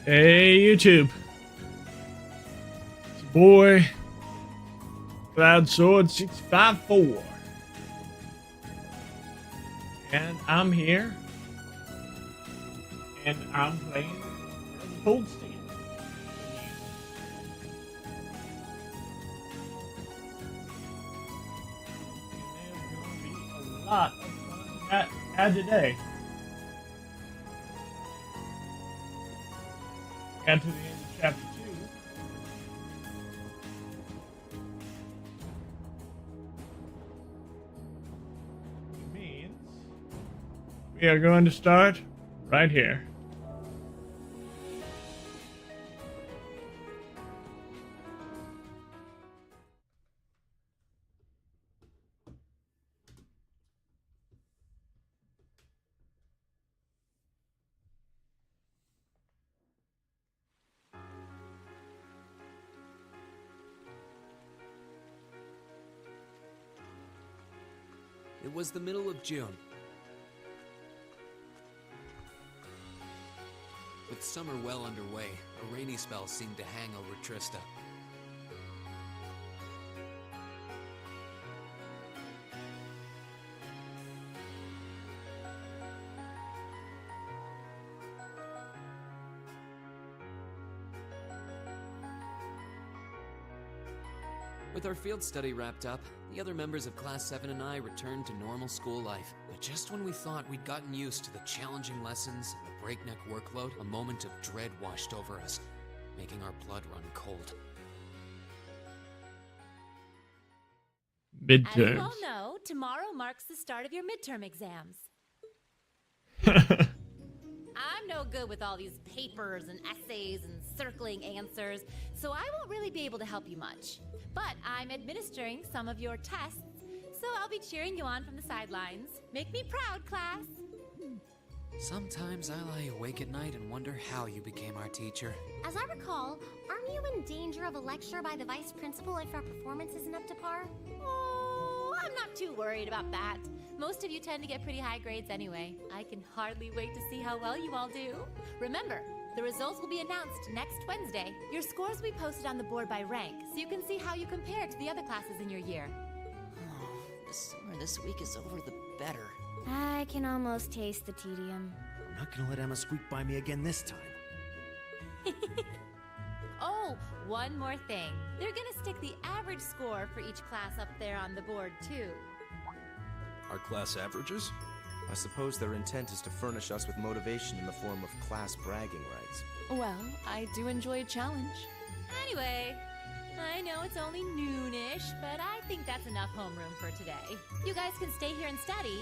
Hey, YouTube. It's your boy, Cloud Sword 654. And I'm here. And I'm playing Cold Steel. And there's going to be a lot of fun had today. Got to the end of chapter 2. Which means we are going to start right here. It was the middle of June. With summer well underway, a rainy spell seemed to hang over Trista. With our field study wrapped up, the other members of Class 7 and I returned to normal school life. But just when we thought we'd gotten used to the challenging lessons and the breakneck workload, a moment of dread washed over us, making our blood run cold. Midterms. As you all know, tomorrow marks the start of your midterm exams. I'm no good with all these papers and essays and circling answers, so I won't really be able to help you much. But I'm administering some of your tests, so I'll be cheering you on from the sidelines. Make me proud, class! Sometimes I lie awake at night and wonder how you became our teacher. As I recall, aren't you in danger of a lecture by the vice principal if our performance isn't up to par? Oh, I'm not too worried about that. Most of you tend to get pretty high grades anyway. I can hardly wait to see how well you all do. Remember, the results will be announced next Wednesday. Your scores will be posted on the board by rank, so you can see how you compare to the other classes in your year. Oh, the sooner this week is over, the better. I can almost taste the tedium. I'm not gonna let Emma squeak by me again this time. Oh, one more thing. They're gonna stick the average score for each class up there on the board, too. Our class averages? I suppose their intent is to furnish us with motivation in the form of class bragging rights. Well, I do enjoy a challenge. Anyway, I know it's only noonish, but I think that's enough homeroom for today. You guys can stay here and study,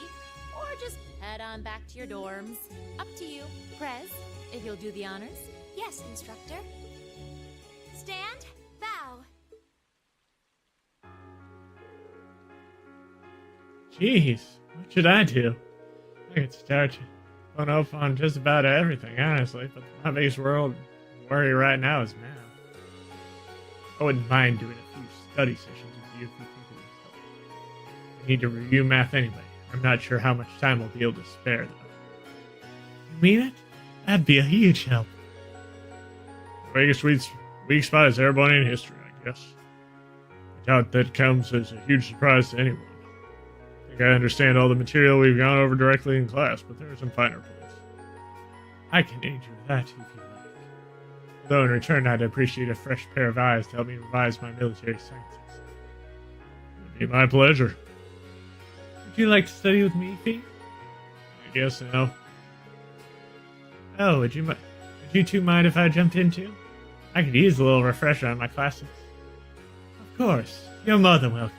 or just head on back to your dorms. Up to you. Prez, if you'll do the honors. Yes, instructor. Stand, bow. Jeez, what should I do? I could start going up on just about everything, honestly, but my biggest worry right now is math. I wouldn't mind doing a few study sessions with you if you think it would help. I need to review math anyway. I'm not sure how much time I'll be able to spare, though. You mean it? That'd be a huge help. The biggest weak spot is Erebonian history, I guess. I doubt that comes as a huge surprise to anyone. I think I understand all the material we've gone over directly in class, but there are some finer points. I can aid you with that if you like. Though in return, I'd appreciate a fresh pair of eyes to help me revise my military sciences. It would be my pleasure. Would you like to study with me, Fee? I guess so. Oh, would you two mind if I jumped in too? I could use a little refresher on my classes. Of course, you're more than welcome.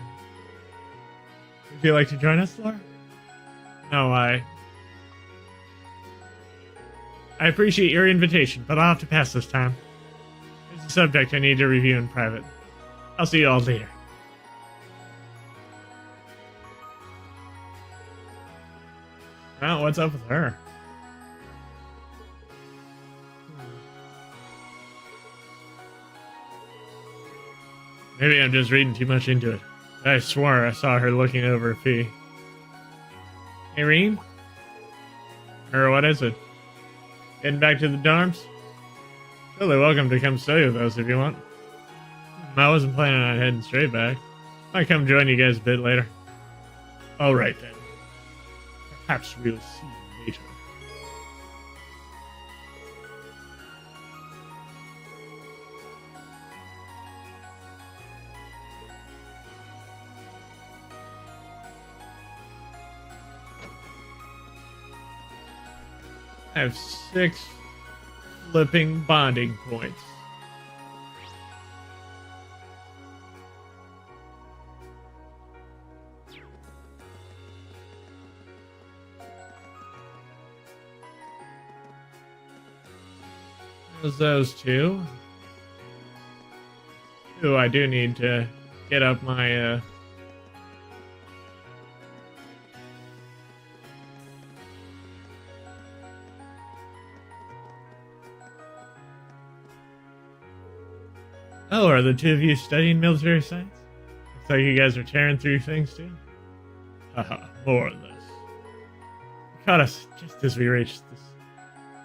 Would you like to join us, Laura? No, I appreciate your invitation, but I'll have to pass this time. There's a subject I need to review in private. I'll see you all later. Well, what's up with her? Maybe I'm just reading too much into it. I swore I saw her looking over at Fee. Hey, Reem? Or what is it? Heading back to the dorms? totally welcome to come study with us if you want. I wasn't planning on heading straight back. Might come join you guys a bit later. Alright then. Perhaps we'll see you later. I have 6 flipping bonding points. There's those 2. Ooh, I do need to get up my Oh, are the 2 of you studying military science? Looks like you guys are tearing through things too. Haha, more or less. You caught us just as we reached this.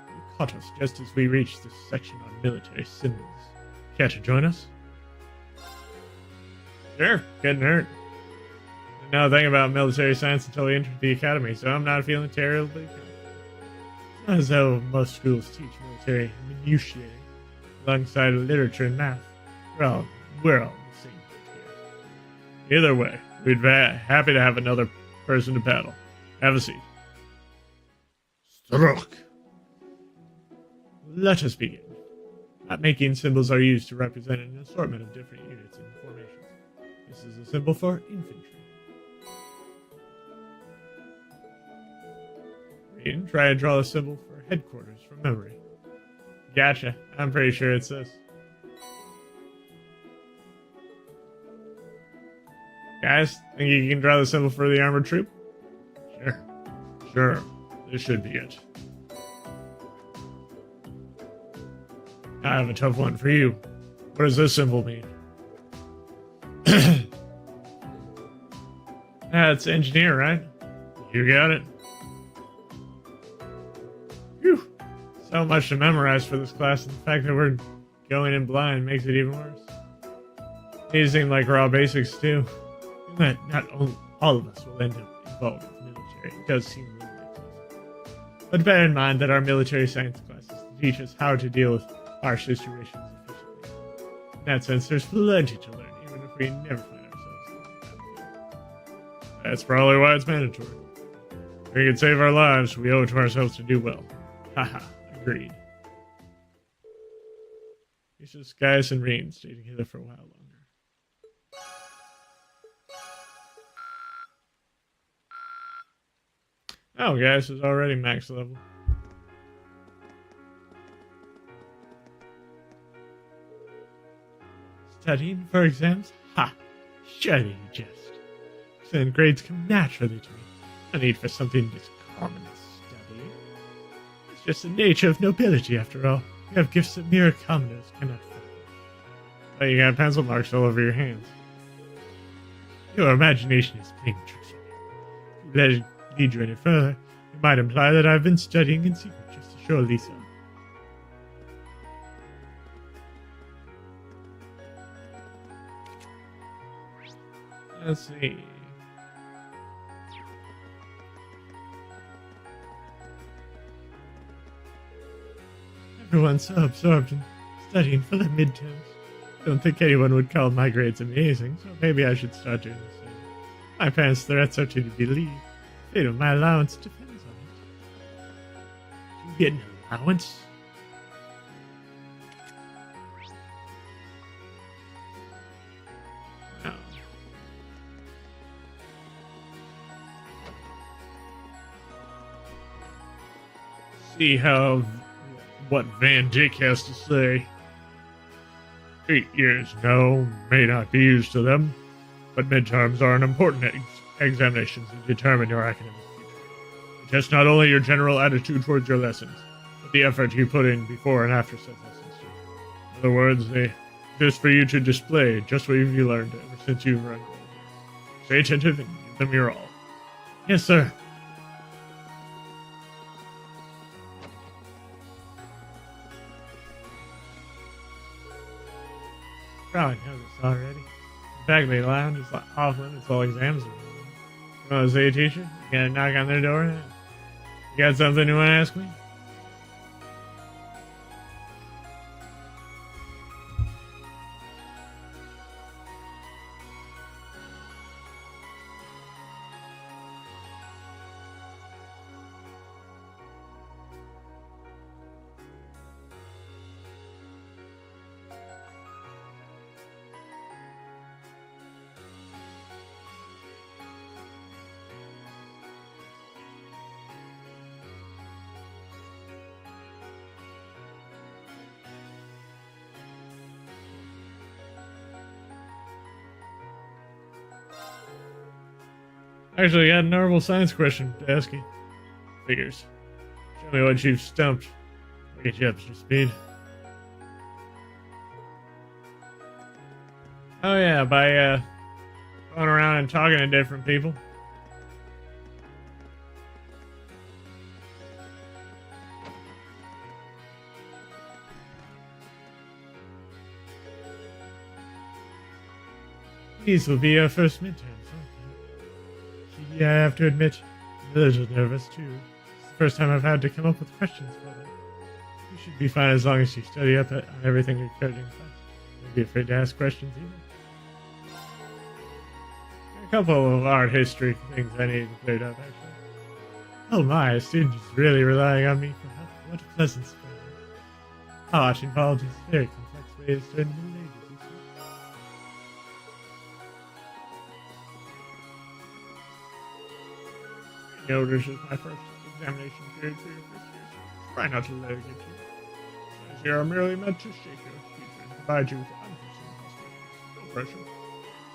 You caught us just as we reached this section on military symbols. Care to join us? Sure, couldn't hurt. Didn't know a thing about military science until we entered the academy, so I'm not feeling terribly confident. It's not as though most schools teach military minutiae alongside literature and math. We're all on the same page here. Either way, we'd be happy to have another person to battle. Have a seat. Struck. Let us begin. Map-making symbols are used to represent an assortment of different units and formations. This is a symbol for infantry. Rean, try and draw a symbol for headquarters from memory. Gotcha. I'm pretty sure it's this. Guys, think you can draw the symbol for the armored troop? Sure. This should be it. I have a tough one for you. What does this symbol mean? It's engineer, right? You got it. Phew. So much to memorize for this class, and the fact that we're going in blind makes it even worse. These seem like raw basics, too. That not all of us will end up involved with the military. It does seem really like. But bear in mind that our military science classes teach us how to deal with harsh situations efficiently. In that sense, there's plenty to learn, even if we never find ourselves in the battlefield. That's probably why it's mandatory. If we can save our lives, we owe it to ourselves to do well. Haha, agreed. Lucius, Gaius, and Rean stay together for a while longer. Oh, Gaius is already max level. Studying for exams? Ha! Surely you jest. Excellent grades come naturally to me. No need for something this common as study. It's just the nature of nobility, after all. You have gifts that mere commoners cannot fathom. But you got pencil marks all over your hands. Your imagination is playing tricks on you. Let it lead you any further. It might imply that I've been studying in secret just to show Lisa. Let's see. Everyone's so absorbed in studying for the midterms. Don't think anyone would call my grades amazing, so maybe I should start doing the same. My parents' threats are to be believed. Fate of my allowance depends on it. You get an allowance? No. See what Van Dyck has to say. 8 years, no, may not be used to them, but midterms are an important examinations that determine your academic future. They test not only your general attitude towards your lessons, but the effort you put in before and after said lessons too. In other words, they exist for you to display just what you learned ever since you've run. Stay attentive and give them your all. Yes, sir. probably know this already. The faculty lounge is off limits while exams are going. You want to see a teacher? You gotta knock on their door? You got something you want to ask me? Actually, I got a normal science question to ask you. Figures. Show me what you've stumped. I'll get you up to speed. Oh yeah, by going around and talking to different people. These will be your first midterms. Yeah, I have to admit, I'm a little nervous too. It's the first time I've had to come up with questions for them. You should be fine as long as you study up on everything you're covered in class. Don't be afraid to ask questions either. A couple of art history things I need cleared up, actually. Oh my, a student is really relying on me for help. What a pleasant surprise. Art involved is very complex ways to learn new languages, you see. Notice is my first examination period for your first year. Try not to let it get you. As you are merely meant to shake your future and provide you with unforeseen frustrations. No pressure.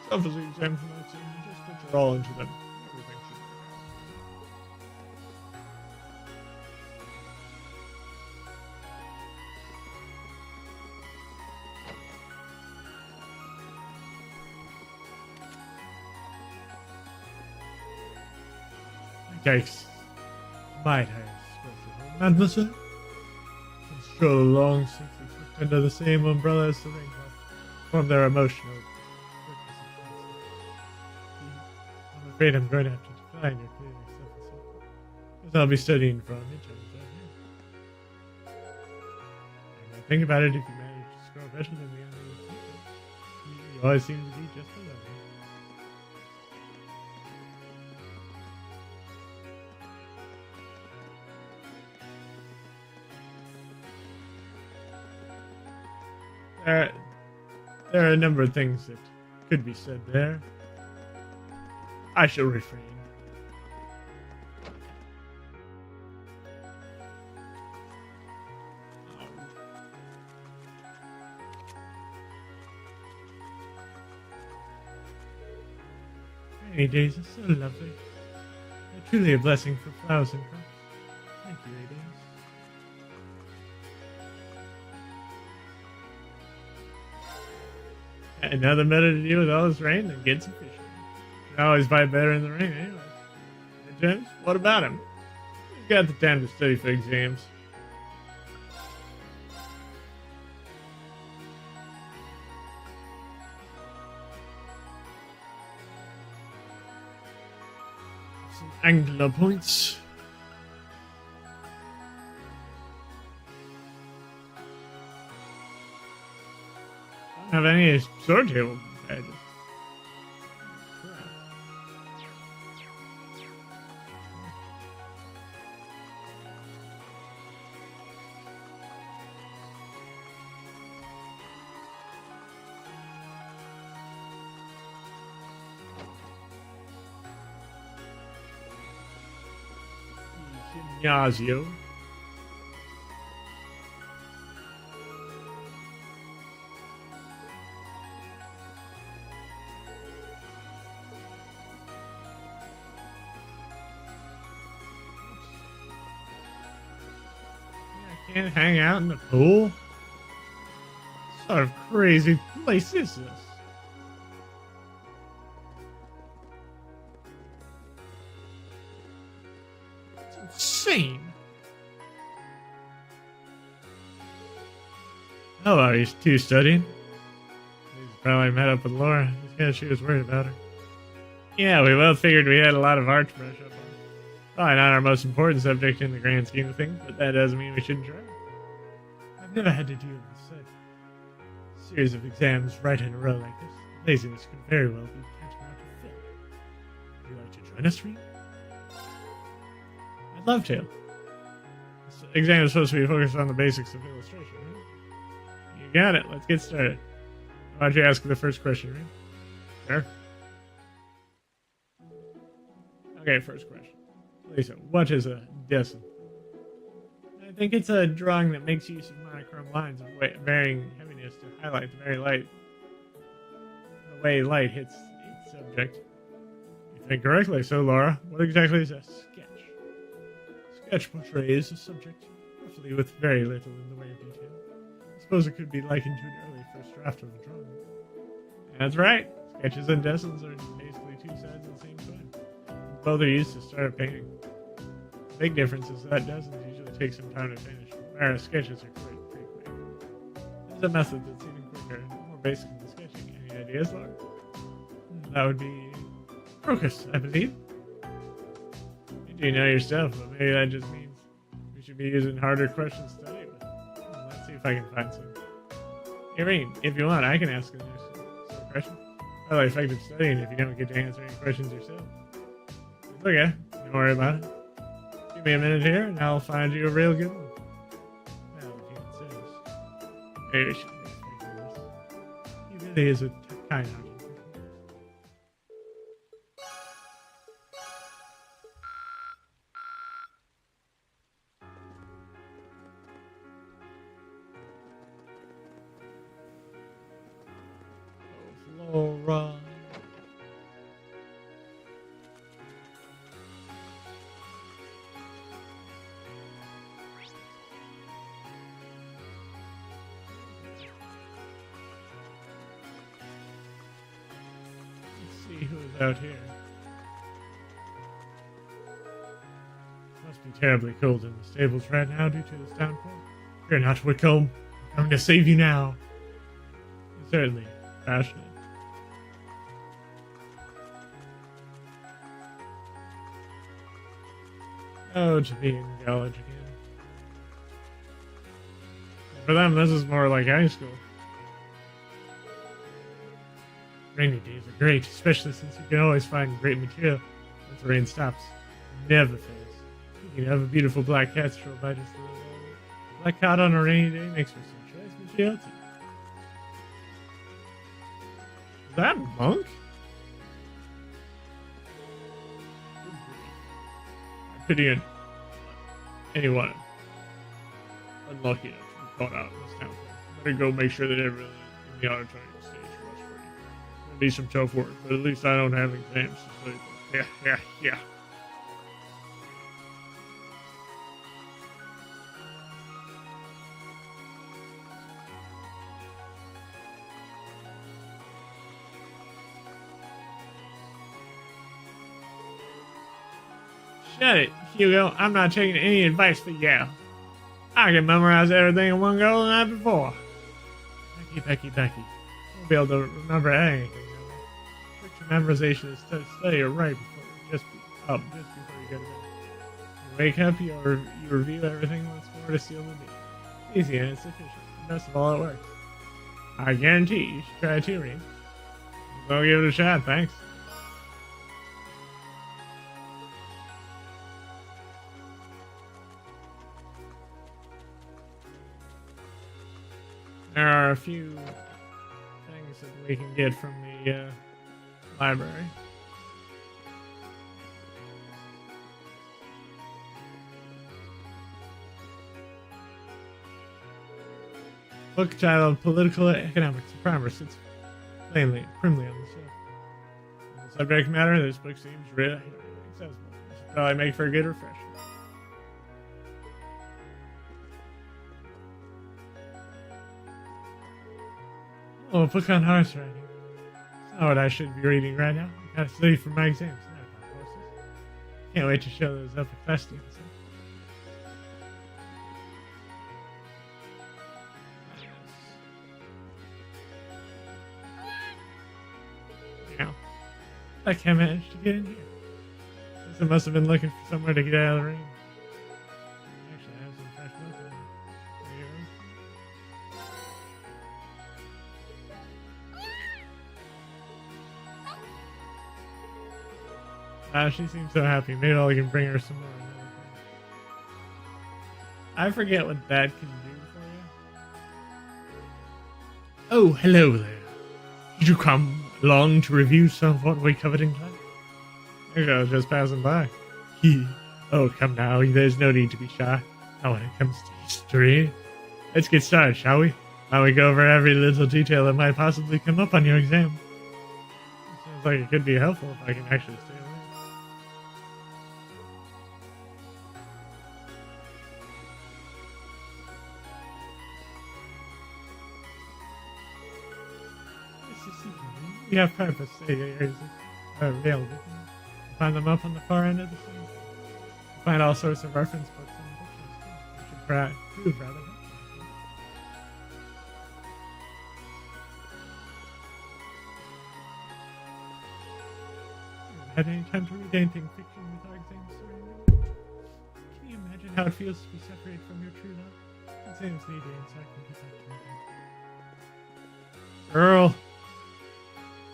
Self-esteem exams are not seen. Just put your all into them. Everything should be Yikes. Might I express a home, mademoiselle? And stroll along safely tucked under the same umbrella as the raindrops form their emotional I'm afraid I'm going to have to decline your clearly self-assessment, because I'll be studying for our midterms right here. And I think about it, if you manage to score better than the other people, you always seem to be just below me. There are a number of things that could be said there. I shall refrain. Rainy days are so lovely. They're truly a blessing for flowers and crops. Thank you, ladies. Another better to deal with all this rain than get some fishing. You can always fight better in the rain anyway. Hey, James, what about him? He's got the time to study for exams. Some angular points. Have any sword table badges. Gymnasio. Can't hang out in the pool? What sort of crazy place is this? It's insane. How are you two studying? Probably met up with Laura. Yeah, she was worried about her. Yeah, we both figured we had a lot of art to brush up on. Probably not our most important subject in the grand scheme of things, but that doesn't mean we shouldn't try. I've never had to deal with such a series of exams right in a row like this. Laziness could very well be tantamount to failure. Would you like to join us, Reed? I'd love to. This exam is supposed to be focused on the basics of illustration, right? You got it. Let's get started. Why don't you ask the first question, Reed? Sure. Okay, first question. Lisa, what is a decim? I think it's a drawing that makes use of monochrome lines of varying heaviness to highlight the way light hits each subject. You think correctly, so Laura. What exactly is a sketch? Sketch portrays a subject roughly with very little in the way of detail. I suppose it could be likened to an early first draft of a drawing. That's right. Sketches and decimals are basically two sides of the same coin. Both are used to start a painting. The big difference is that decimals usually take some time to finish, whereas sketches are pretty quick. There's a method that's even quicker and more basic than sketching. Any ideas, Laura? That would be Crocus, I believe. You do know your stuff, but maybe that just means we should be using harder questions to study with. Let's see if I can find some. Hey, Rain, if you want, I can ask the next question. Probably effective studying if you don't get to answer any questions yourself. It's okay, don't worry about it. Give me a minute here, and I'll find you a real good one. Well, if you insist. Maybe I should be expecting this. He really is a kind heart. Laura. Let's see who's out here. Must be terribly cold in the stables right now due to this downpour. Fear not, Wickham. I'm coming to save you now. Certainly, passionate. Oh, to be in college again. For them, this is more like high school. Rainy days are great, especially since you can always find great material once the rain stops. It never fails. You can have a beautiful black cat stroll by just a little while. Black cat on a rainy day makes for some choice material too. Is that Monk? I pity anyone unlucky enough to be caught out in this town. Better go make sure that everyone in the auditorium stage rush free. It'll be some tough work, but at least I don't have exams to study for. Yeah. Shut it, Hugo. I'm not taking any advice from you. I can memorize everything in one go the night before. Becky. Won't be able to remember anything. Strict memorization is to study or write just before you go to bed. You wake up, you review everything once more to seal the deal. Easy and it's efficient. Best of all, it works. I guarantee you should try it too, Reed. I'll give it a shot, thanks. There are a few things that we can get from the library. Book titled Political Economics, the primer sits primly on the shelf. The subject matter of this book seems really accessible. This should probably make for a good refresher. Oh, a book on horse riding. It's not what I should be reading right now. I gotta study for my exams. Not about horses. Can't wait to show those up at Festivus. I can't manage to get in here. Guess I must have been looking for somewhere to get out of the rain. Actually, I have some fresh milk in there. There you go. She seems so happy. Maybe I can bring her some more. I forget what that can do for you. Oh, hello there. Did you come along to review some of what we covered in class? There you go, just passing by. Oh, come now. There's no need to be shy. Not when it comes to history. Let's get started, shall we? While we go over every little detail that might possibly come up on your exam. Sounds like it could be helpful if I can actually stay awake. We have purpose areas available. Find them up on the far end of the scene. Find all sorts of reference books and books, which should prove rather helpful. Had any time to read anything fiction with our exams surrounding? Can you imagine how it feels to be separated from your true love? Exams need to insight and get back to my girl.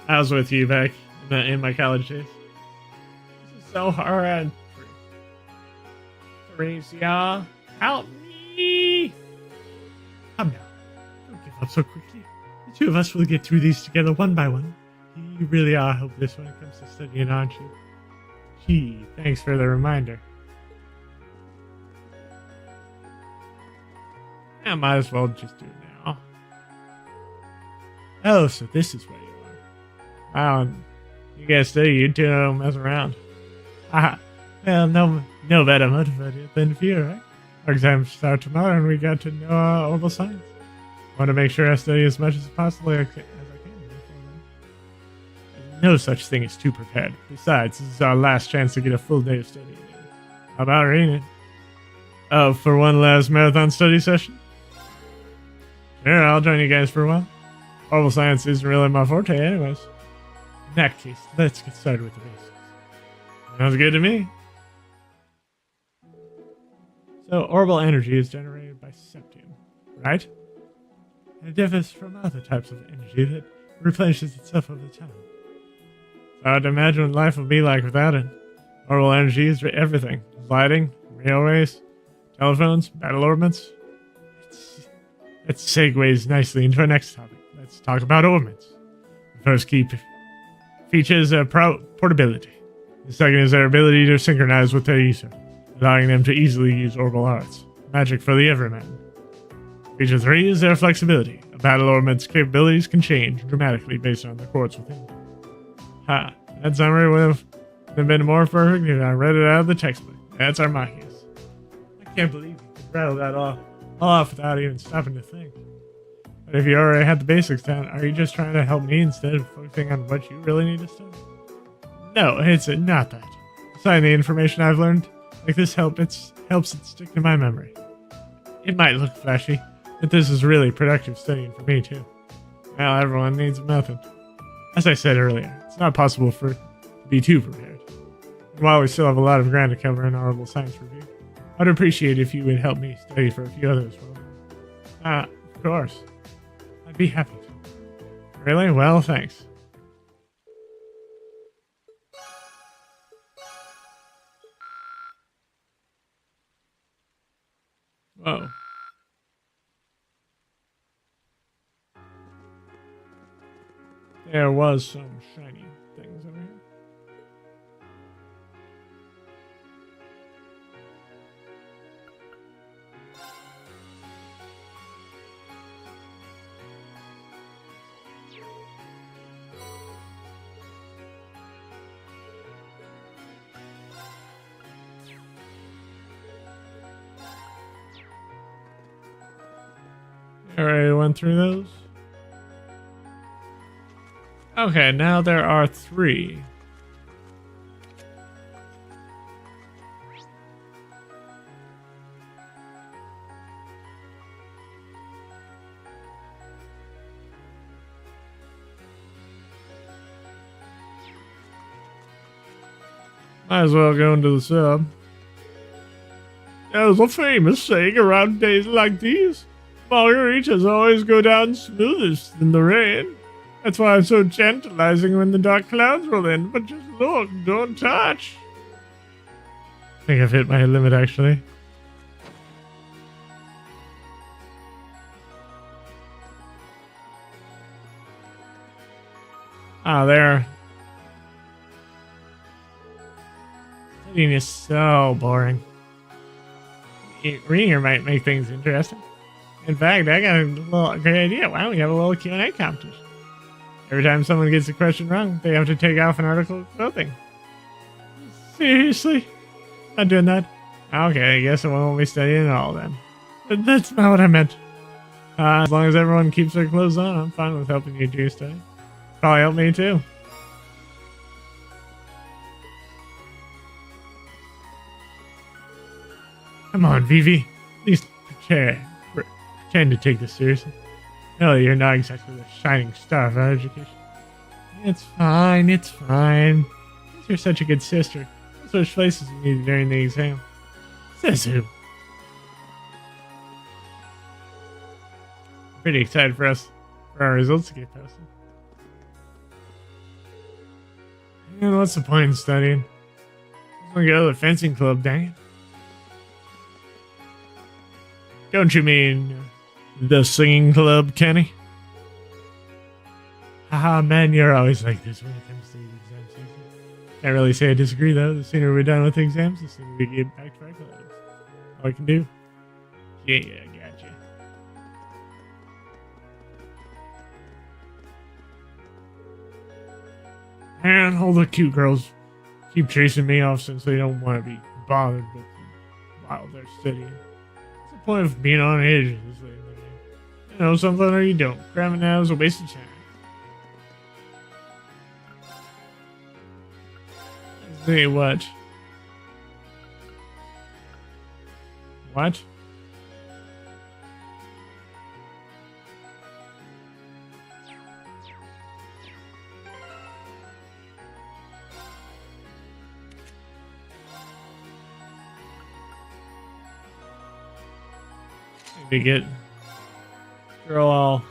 I was with you back in my college days. This is so hard. Theresia, help me! Come now. Don't give up so quickly. The two of us will get through these together one by one. You really are hopeless when it comes to studying, aren't you? Gee, thanks for the reminder. I might as well just do it now. Oh, so this is where you are. Wow, you guys study, you two don't mess around. Well, no better motivated than fear, right? Our exams start tomorrow and we got to know our orbital science. I want to make sure I study as much as possible as I can before then. There's no such thing as too prepared. Besides, this is our last chance to get a full day of studying. How about reading it? Oh, for one last marathon study session? Sure, I'll join you guys for a while. Orbital science isn't really my forte anyways. In that case, let's get started with the basics. Sounds good to me. So, orbital energy is generated by septium, right? And it differs from other types of energy that replenishes itself over time. It's hard to imagine what life would be like without it. Orbital energy is for everything. Lighting, railways, telephones, battle orbits. That segues nicely into our next topic. Let's talk about orbits. The first key feature is portability. The second is their ability to synchronize with their user, allowing them to easily use orbital arts. Magic for the everyman. Feature 3 is their flexibility. A battle orbit's capabilities can change dramatically based on the quartz within. Ha, that summary would have been more perfect if I read it out of the textbook. That's Armachius. I can't believe you could rattle that all off without even stopping to think. But if you already had the basics down, are you just trying to help me instead of focusing on what you really need to study? No, it's not that. Besides the information I've learned, like this helps it stick to my memory. It might look flashy, but this is really productive studying for me too. Well, everyone needs a method. As I said earlier, it's not possible to be too prepared. And while we still have a lot of ground to cover in our orbital science review, I'd appreciate if you would help me study for a few others as well. Of course. I'd be happy to. Really? Well, thanks. Whoa. There was some shiny things over here. Alright, went through those. Okay, now there are 3. Might as well go into the sub. There's a famous saying around days like these. Margaritas always go down smoothest in the rain. That's why I'm so tantalizing when the dark clouds roll in. But just look, don't touch. I think I've hit my limit, actually. Ah, there. Studying is so boring. Reading here might make things interesting. In fact, I got a great idea. Why don't we have a little Q&A competition? Every time someone gets a question wrong, they have to take off an article of clothing. Seriously? Not doing that? Okay, I guess I won't be studying at all then. But that's not what I meant. As long as everyone keeps their clothes on, I'm fine with helping you do your study. Probably help me too. Come on, Vivi. At least pretend to take this seriously. No, you're not exactly the shining star of our education. It's fine, it's fine. You're such a good sister. What such places you need during the exam? Says who? Pretty excited for our results to get posted. And what's the point in studying? I'm gonna go to the fencing club, dang it. Don't you mean the singing club, Kenny? Haha, man, you're always like this when it comes to the exam season. Can't really say I disagree, though. The sooner we're done with the exams, the sooner we get back to our clubs. All I can do? Yeah, I got you. And all the cute girls keep chasing me off since they don't want to be bothered with them while they're studying. What's the point of being on edge this late in the game? You know something or you don't. Cramming now is a waste of time. Say what? What? Need to get girl all.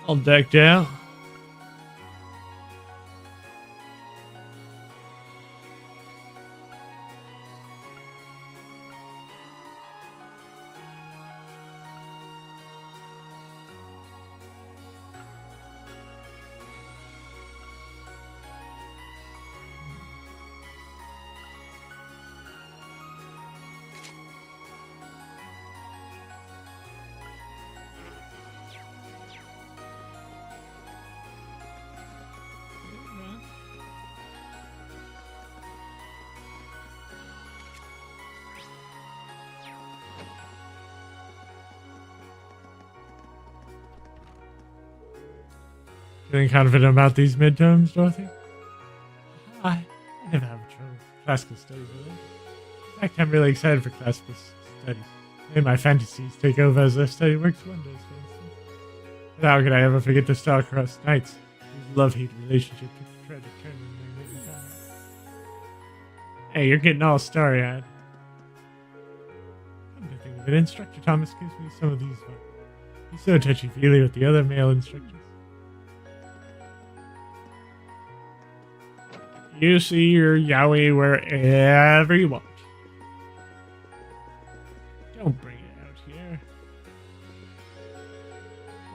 All decked out. Feeling confident about these midterms, Dorothy? I never have trouble with classical studies, really. In fact, I'm really excited for classical studies. Maybe my fantasies take over as their study works wonders, for instance. But how could I ever forget the star-crossed knights, whose love-hate relationship took a tragic turn when they met each other? Hey, you're getting all starry-eyed. Come to think of it, Instructor Thomas gives me some of these, but he's so touchy-feely with the other male instructors. You see your yaoi wherever you want. Don't bring it out here.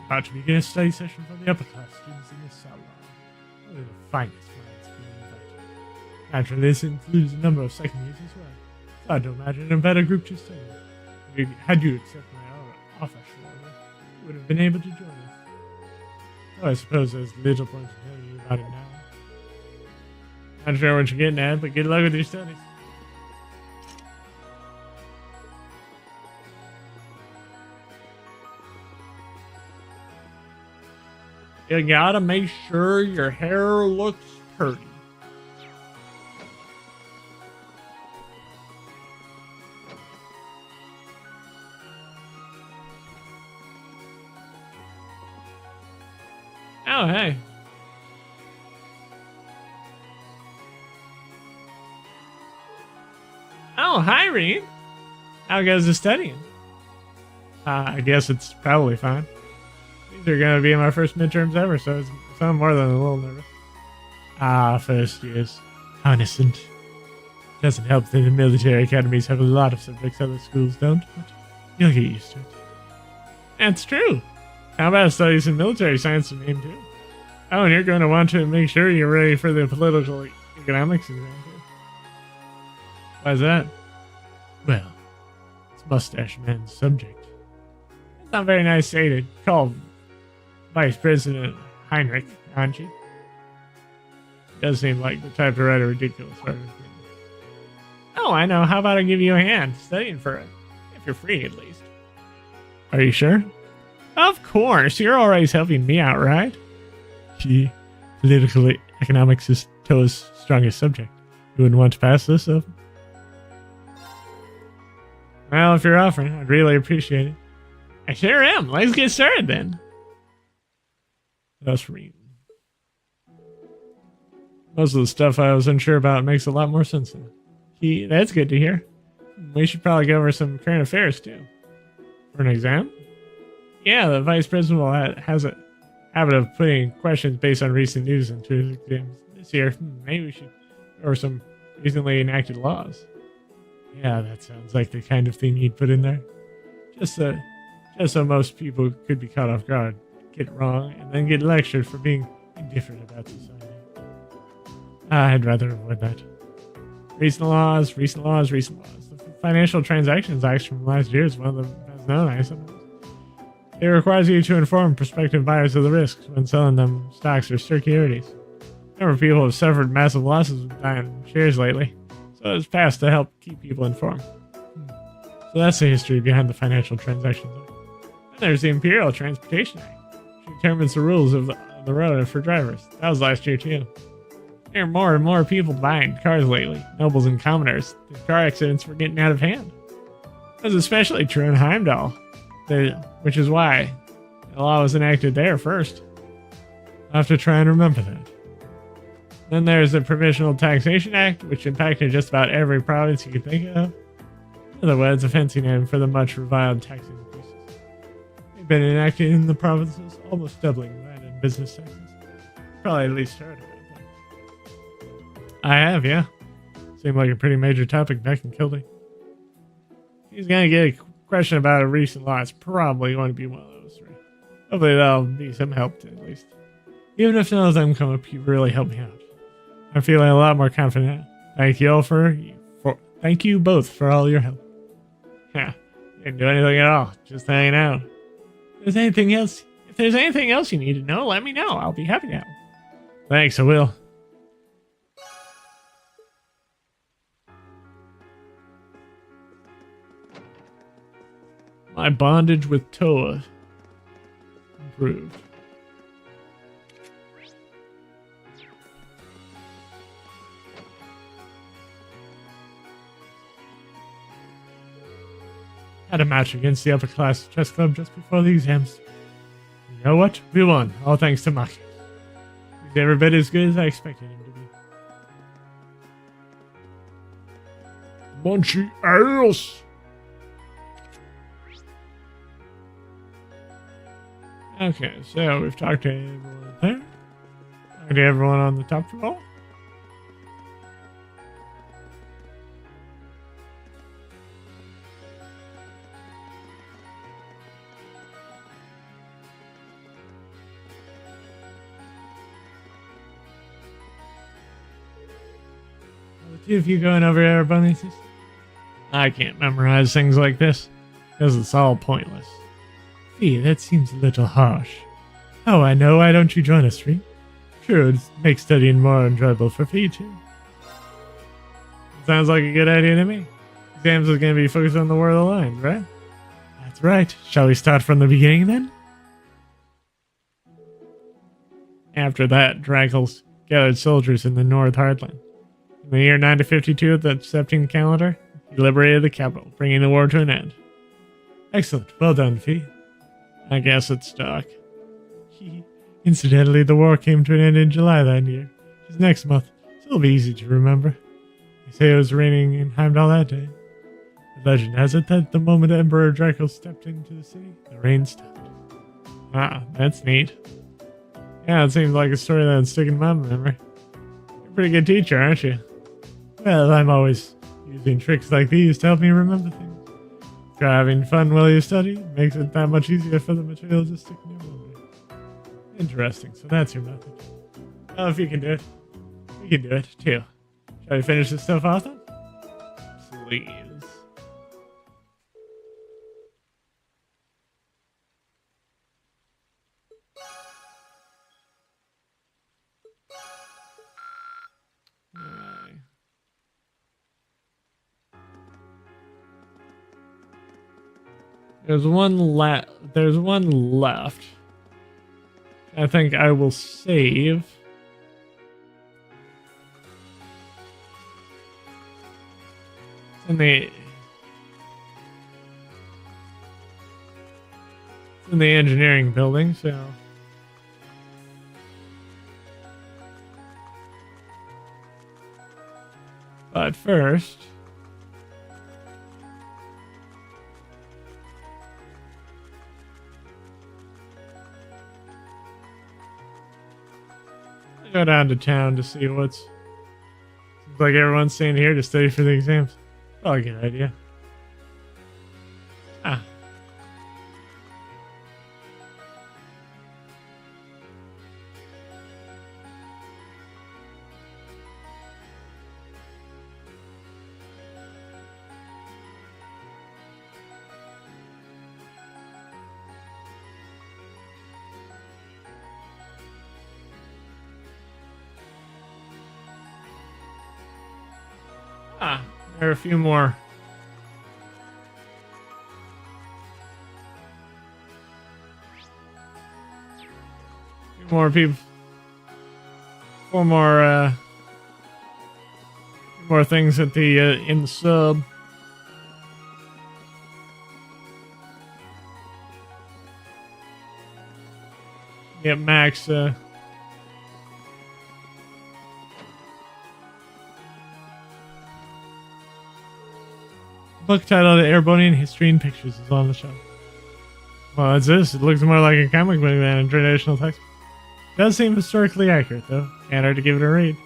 About to begin a study session for the upper class students in the salon. Only the finest minds being invited. Naturally, this includes a number of second years as well. So I don't imagine a better group to study with. Had you accepted my offer, surely, you would have been able to join us. Though I suppose there's little point in telling you about it now. Not sure what you're getting at, but good luck with your studies. You gotta make sure your hair looks pretty. Oh, hey. Oh, hi, Reed. How goes the studying? I guess it's probably fine. These are going to be my first midterms ever, so I'm more than a little nervous. First years. How innocent. Doesn't help that the military academies have a lot of subjects other schools don't, but you'll get used to it. That's true. How about studies in military science and AIM too? Oh, and you're going to want to make sure you're ready for the political economics exam too. Why's that? Well, it's Mustache Man's subject. It's not very nice say to call Vice President Heinrich, aren't you? Does seem like the type to write a ridiculous article. Oh, I know. How about I give you a hand studying for it? If you're free, at least. Are you sure? Of course. You're always helping me out, right? Gee, political economics is Toa's strongest subject. You wouldn't want to pass this up? Well, if you're offering, I'd really appreciate it. I sure am. Let's get started then. That's reading. Most of the stuff I was unsure about makes a lot more sense now. That's good to hear. We should probably go over some current affairs too. For an exam? Yeah, the vice principal has a habit of putting questions based on recent news into his exams. This year, maybe we should go over some recently enacted laws. Yeah, that sounds like the kind of thing he'd put in there. Just so most people could be caught off guard, get it wrong, and then get lectured for being indifferent about society. I'd rather avoid that. Recent laws. The Financial Transactions Act from last year is one of the best known, I suppose. It requires you to inform prospective buyers of the risks when selling them stocks or securities. A number of people have suffered massive losses with buying shares lately, so it's passed to help keep people informed. So that's the history behind the Financial Transactions Act. And there's the Imperial Transportation Act, which determines the rules of the road for drivers. That was last year too. There are more and more people buying cars lately, nobles and commoners. The car accidents were getting out of hand. That was especially true in Heimdall, which is why the law was enacted there first. I'll have to try and remember that. Then there's the Provisional Taxation Act, which impacted just about every province you could think of. In other words, a fancy name for the much reviled tax increases. They've been enacted in the provinces, almost doubling land and business taxes. Probably at least heard of it. I have, yeah. Seemed like a pretty major topic back in Kilday. He's going to get a question about a recent law. It's probably going to be one of those three. Hopefully that'll be some help to at least. Even if none of them come up, you really help me out. I'm feeling a lot more confident. Thank you both for all your help. Yeah, didn't do anything at all. Just hanging out. If there's anything else you need to know, let me know. I'll be happy to help. Thanks, I will. My bondage with Toa improved. Had a match against the upper class chess club just before the exams. You know what? We won, all thanks to Maki. He's every bit as good as I expected him to be. Munchy ass! Okay, so we've talked to everyone there. Talked to everyone on the top floor. The two of you going over there, bunnies? I can't memorize things like this, because it's all pointless. Fee, that seems a little harsh. Oh, I know. Why don't you join us, Fee? Sure, it makes studying more enjoyable for Fee, too. Sounds like a good idea to me. Exams is going to be focused on the War of the Lions, right? That's right. Shall we start from the beginning, then? After that, Dracul gathered soldiers in the North Heartland. In the year 952 of the Septine calendar, he liberated the capital, bringing the war to an end. Excellent. Well done, Fee. I guess it's dark. Incidentally, the war came to an end in July that year, which is next month, so it'll be easy to remember. They say it was raining in Heimdall that day. The legend has it that the moment Emperor Draco stepped into the city, the rain stopped. Ah, that's neat. Yeah, it seems like a story that would stick in my memory. You're a pretty good teacher, aren't you? Well, I'm always using tricks like these to help me remember things. Try having fun while you study. Makes it that much easier for the material to stick in your memory. Interesting, so that's your method. Well, if you can do it, we can do it too. Shall we finish this stuff off then? Please. Alright. There's one left. I think I will save. It's in the engineering building, so but first I'll go down to town to see what's seems like everyone's staying here to study for the exams. Probably a good idea. Ah. Ah, there are a few more. Few more people. Four more more things at the in the sub. Get Max book titled Airbonian History and Pictures is on the shelf. Well, it's this. It looks more like a comic book than a traditional text. It does seem historically accurate, though. Can't hurt to give it a read.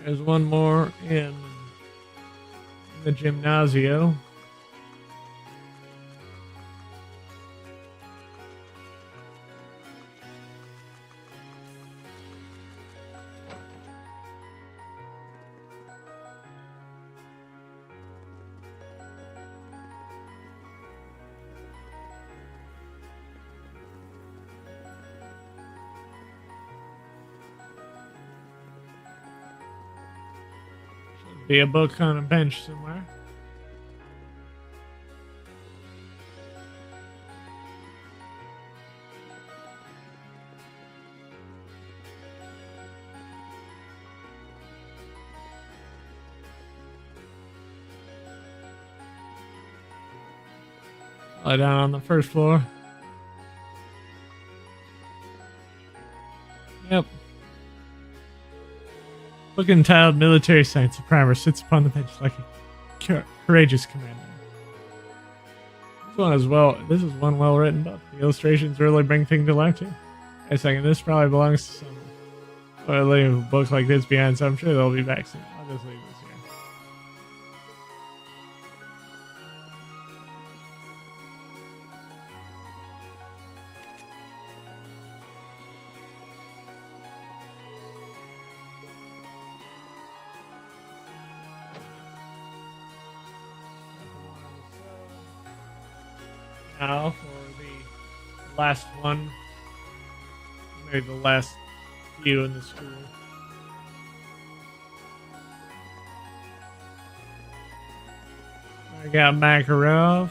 There's one more in the gymnasio. Be a book on a bench somewhere. Lie down on the first floor. Yep. Book entitled Military Science. The primer sits upon the bench like a courageous commander. This is one well written book. The illustrations really bring things to life too. I second this probably belongs to someone. I'll leave books like this behind, so I'm sure they'll be back soon. I'll just leave this here. Now for the last one, maybe the last few in the school. I got Makarov.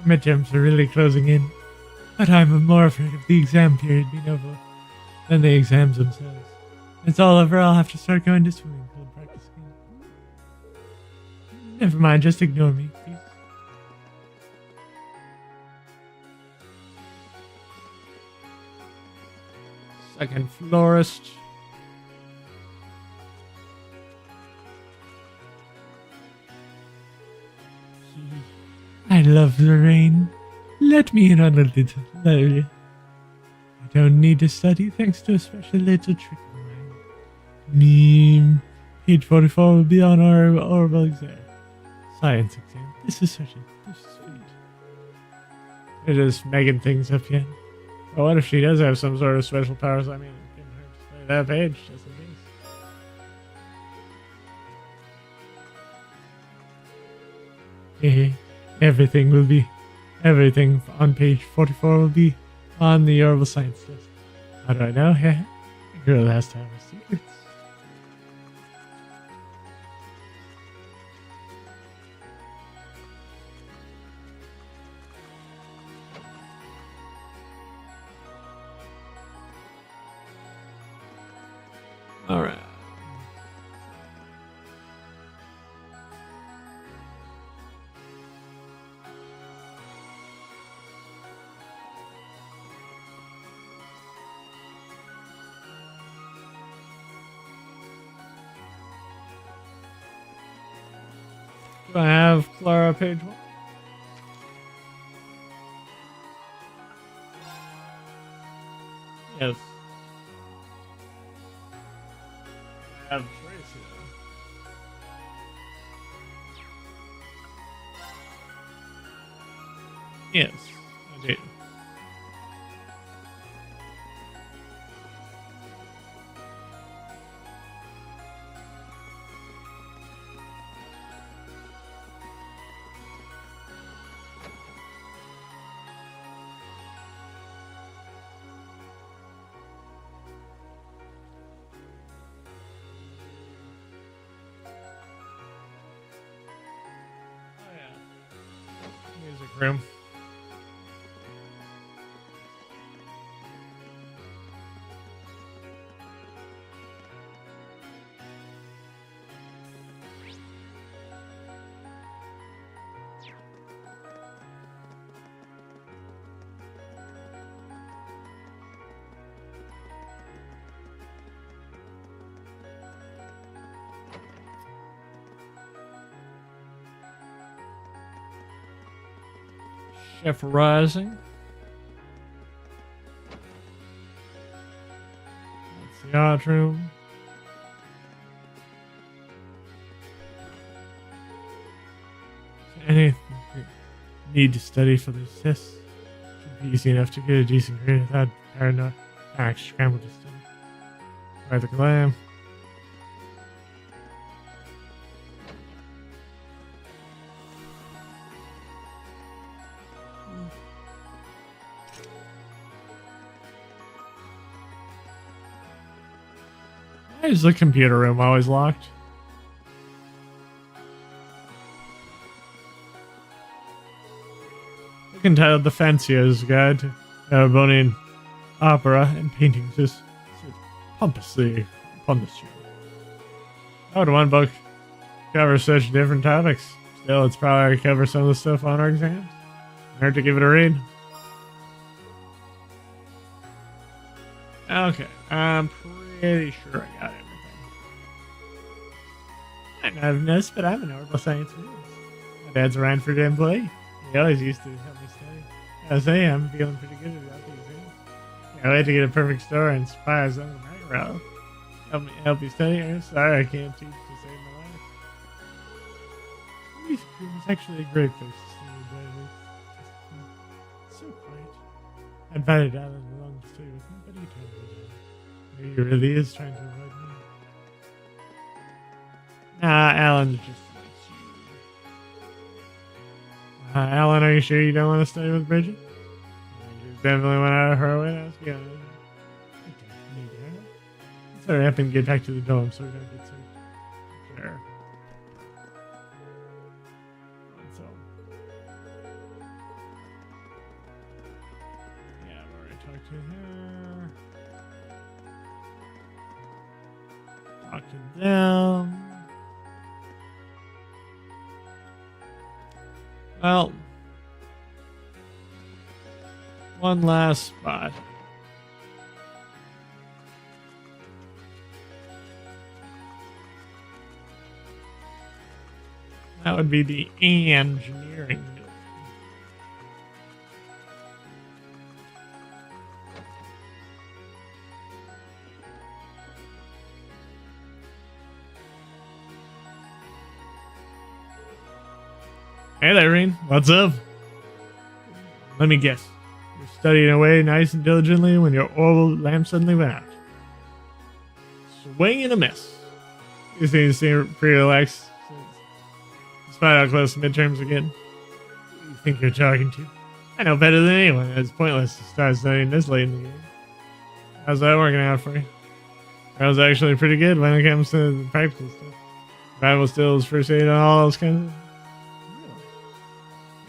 Midterms are really closing in, but I'm more afraid of the exam period being over than the exams themselves. It's all over, I'll have to start going to swimming pool practice again. Never mind, just ignore me, please. Second florist. I love the rain. Let me in on a little earlier. I don't need to study thanks to a special little trick of mine. Page 44 will be on our oral exam. Science exam. This is such a feat. It is making things up yet. But what if she does have some sort of special powers? I mean, it couldn't hurt to play that page just in case. Everything on page 44 will be on the Orbital Science test. How do I know? A girl has to have a secret. Alright. Do I have Clara page 1? Yes. I have Tracy though. Yes, I do. Music room. Chef Rising. That's the art room. Anything you need to study for this test should be easy enough to get a decent grade without paranoid scramble to study. By the glam. Why is the computer room always locked? Book entitled The Fancier's Guide to Erewhonian Opera and Paintings is pompously upon the street. How would one book cover such different topics? Still, it's probably cover some of the stuff on our exams. Hard to give it a read. Okay, I'm pretty sure I got everything. I might not have noticed, but I'm an orbital science whiz. My dad's a Ranford employee. He always used to help me study. I say I'm feeling pretty good about the exam. Can't wait to get a perfect score and inspire some of my row. Help you study, or sorry I can't teach to save my life. It's actually a great place to study, but it's so quiet. I invited Alan along to study with me, but he turned me down. Maybe he really is trying to avoid me. Nah, Alan just likes you. Alan, are you sure you don't want to study with Bridget? She definitely went out of her way, let's be honest. I don't need her. Let's hurry up and get back to the dorm so we don't get searched. there. So, yeah, I've already talked to her. Talk to them. Well, one last spot. That would be the engineering building. Hey there, Reen. What's up? Let me guess. You're studying away nice and diligently when your orbital lamp suddenly went out. Swing and a miss. You seem pretty relaxed. Despite how close the midterms are getting. Who do you think you're talking to? I know better than anyone that it's pointless to start studying this late in the game. How's that working out for you? I was actually pretty good when it comes to the practical stuff. Survival skills, first aid, and all those kinds of...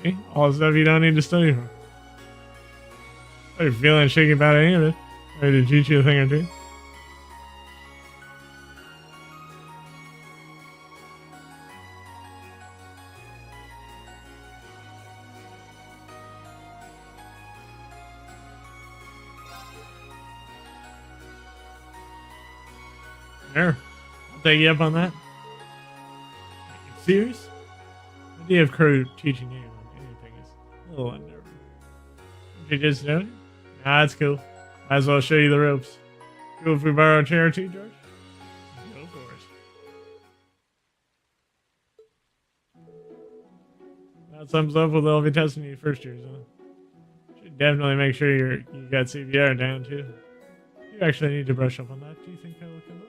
See? All the stuff you don't need to study for. Are you feeling shaky about any of it? Or did you teach you a thing or two? Sure. I'll take you up on that. Are you serious? The idea of Crow teaching anyone anything is a little unnerving. Did you just know it? Nah, that's cool. Might as well show you the ropes. Cool if we borrow a chair or two, George? Go for it. That sums up what they'll be testing you first years on. Should definitely make sure you got CPR down too. You actually need to brush up on that. Do you think that will come up?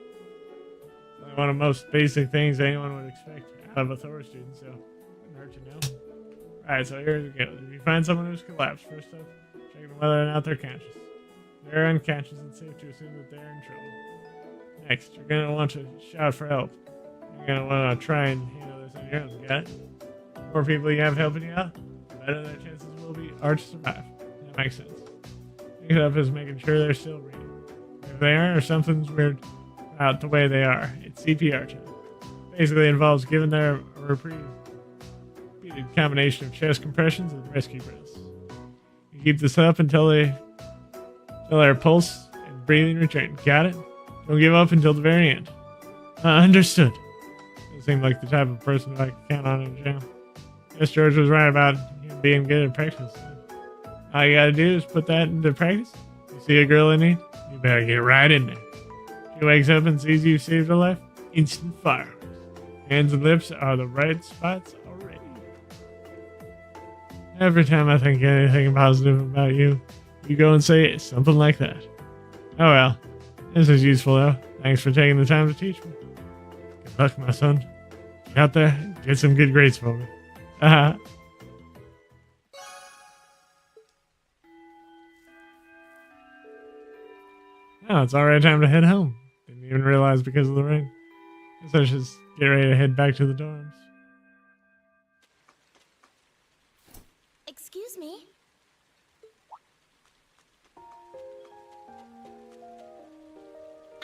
It's like one of the most basic things anyone would expect out of a Thor student, so it wouldn't hurt to know. Alright, so here we go. If you find someone who's collapsed, first up, check whether or not they're conscious. If they're unconscious, it's safe to assume that they're in trouble. Next, you're going to want to shout for help. You're going to want to try and handle this on your own, got it? The more people you have helping you out, the better their chances will be are to survive. That makes sense. Next up is making sure they're still breathing. If they aren't or something's weird about the way they are, it's CPR time. Basically involves giving their repeated combination of chest compressions and rescue breaths. You keep this up until their pulse and breathing return. Got it? Don't give up until the very end. Understood. You seem like the type of person who I can count on in jail. Yes, George was right about him being good at practice. All you gotta do is put that into practice. You see a girl in need? You better get right in there. She wakes up and sees you saved her life. Instant fireworks. Hands and lips are the right spots already. Every time I think anything positive about you, you go and say something like that. Oh well. This is useful though. Thanks for taking the time to teach me. Good luck, my son. Get out there and get some good grades for me. Now it's already time to head home. Didn't even realize because of the rain. Guess I should just get ready to head back to the dorms. Excuse me?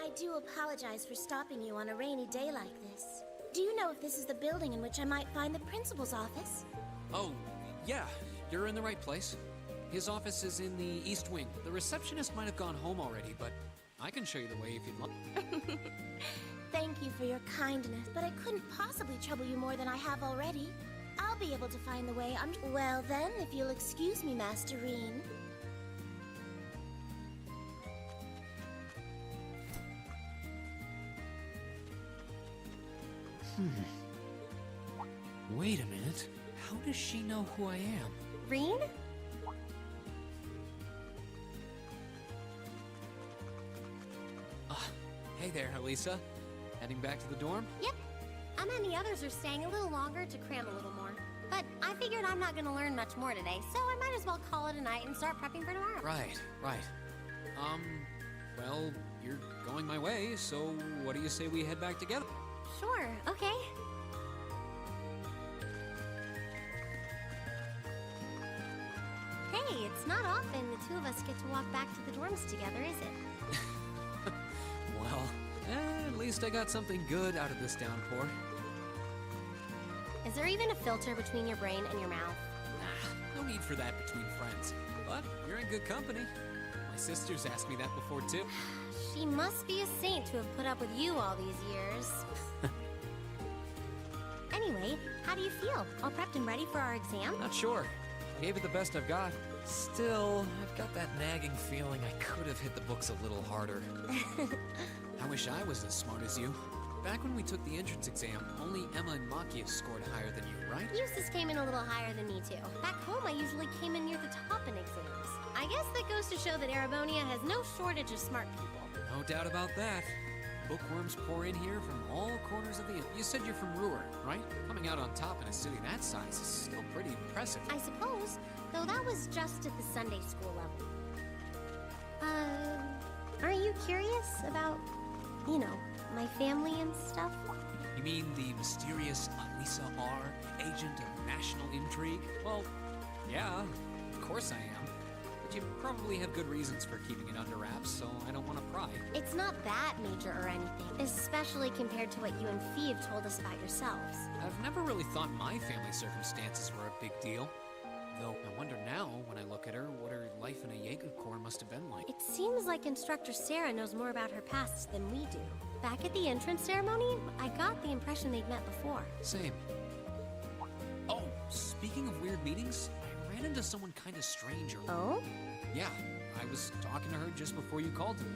I do apologize for stopping you on a rainy day like this. Do you know if this is the building in which I might find the principal's office? Oh, yeah, you're in the right place. His office is in the East Wing. The receptionist might have gone home already, but I can show you the way if you'd like. Thank you for your kindness, but I couldn't possibly trouble you more than I have already. I'll be able to find the way. Well then, if you'll excuse me, Master Reen. Wait a minute. How does she know who I am? Reen? Hey there, Elisa. Heading back to the dorm? Yep. And the others are staying a little longer to cram a little more. But I figured I'm not gonna learn much more today, so I might as well call it a night and start prepping for tomorrow. Right. Well, you're going my way, so what do you say we head back together? Sure, okay. Hey, it's not often the two of us get to walk back to the dorms together, is it? Well, at least I got something good out of this downpour. Is there even a filter between your brain and your mouth? No need for that between friends. But you're in good company. My sisters asked me that before, too. She must be a saint to have put up with you all these years. Anyway, how do you feel? All prepped and ready for our exam? Not sure. I gave it the best I've got. Still, I've got that nagging feeling I could have hit the books a little harder. I wish I was as smart as you. Back when we took the entrance exam, only Emma and Makia scored higher than you, right? Eustace came in a little higher than me too. Back home, I usually came in near the top in exams. I guess that goes to show that Erebonia has no shortage of smart people. No doubt about that. Bookworms pour in here from all corners of the... You said you're from Ruhr, right? Coming out on top in a city that size is still pretty impressive. I suppose, though that was just at the Sunday school level. Aren't you curious about, you know, my family and stuff? You mean the mysterious Alisa R, agent of national intrigue? Well, yeah, of course I am. But you probably have good reasons for keeping it under wraps, so I don't want to pry. It's not that major or anything, especially compared to what you and Fee have told us about yourselves. I've never really thought my family circumstances were a big deal. Though I wonder now, when I look at her, what her life in a Jaeger Corps must have been like. It seems like Instructor Sarah knows more about her past than we do. Back at the entrance ceremony, I got the impression they'd met before. Same. Oh, speaking of weird meetings, I ran into someone kind of strange. Oh? Yeah, I was talking to her just before you called me.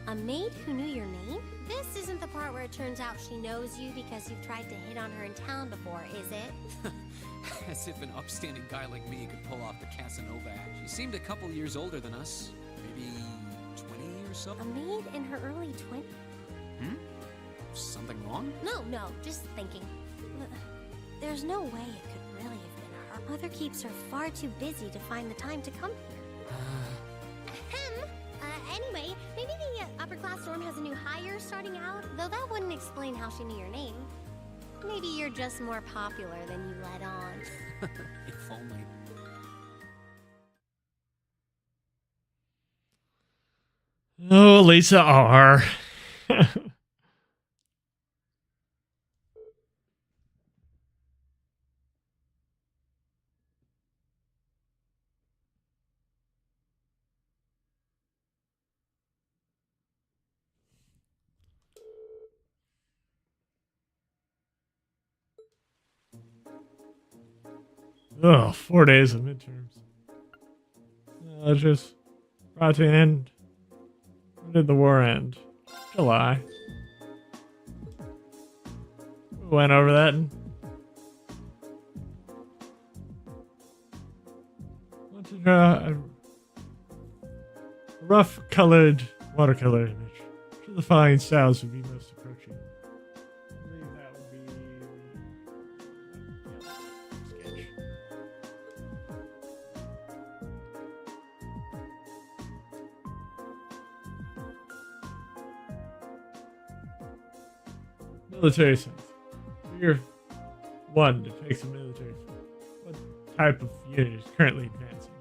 A maid who knew your name? This isn't the part where it turns out she knows you because you've tried to hit on her in town before, is it? As if an upstanding guy like me could pull off the Casanova act. She seemed a couple years older than us. Maybe 20 or so? A maid in her early 20s? Something wrong? No, just thinking. There's no way it could really have been her. Mother keeps her far too busy to find the time to come here. Anyway, maybe the upper class dorm has a new hire starting out, though that wouldn't explain how she knew your name. Maybe you're just more popular than you let on. If only. Oh, Lisa R. Oh, 4 days of midterms. Just brought to an end. When did the war end? July. We went over that. Want to draw a rough colored watercolor image. Which of the following styles would be most approaching? I believe that would be sketch. Military sense. Figure 1 depicts a military force. What type of unit is currently advancing?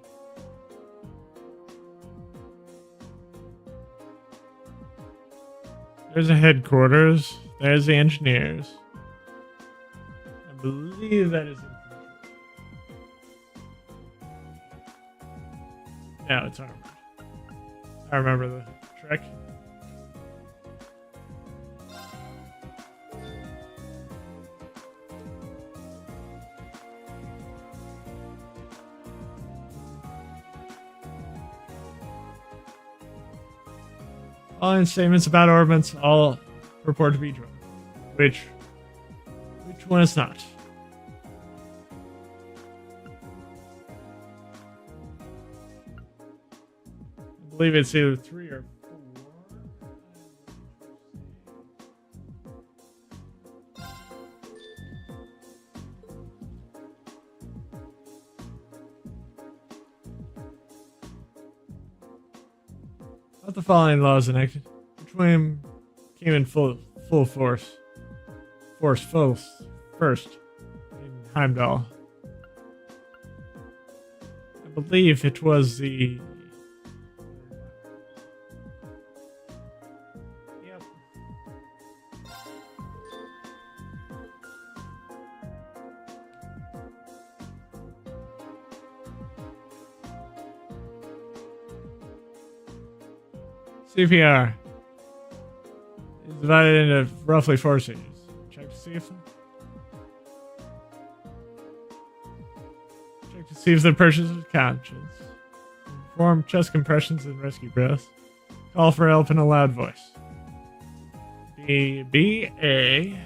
There's a headquarters. There's the engineers. I believe that is infantry. No, it's armored. I remember the trick. Following statements about orbits all purport to be drone. Which one is not? I believe it's either 3 or 4. Of the following laws enacted, which one came in full force. First in Heimdall. I believe it was the. Yep. CPR is divided into roughly 4 stages. Check to see if the person is conscious. Perform chest compressions and rescue breaths. Call for help in a loud voice. A.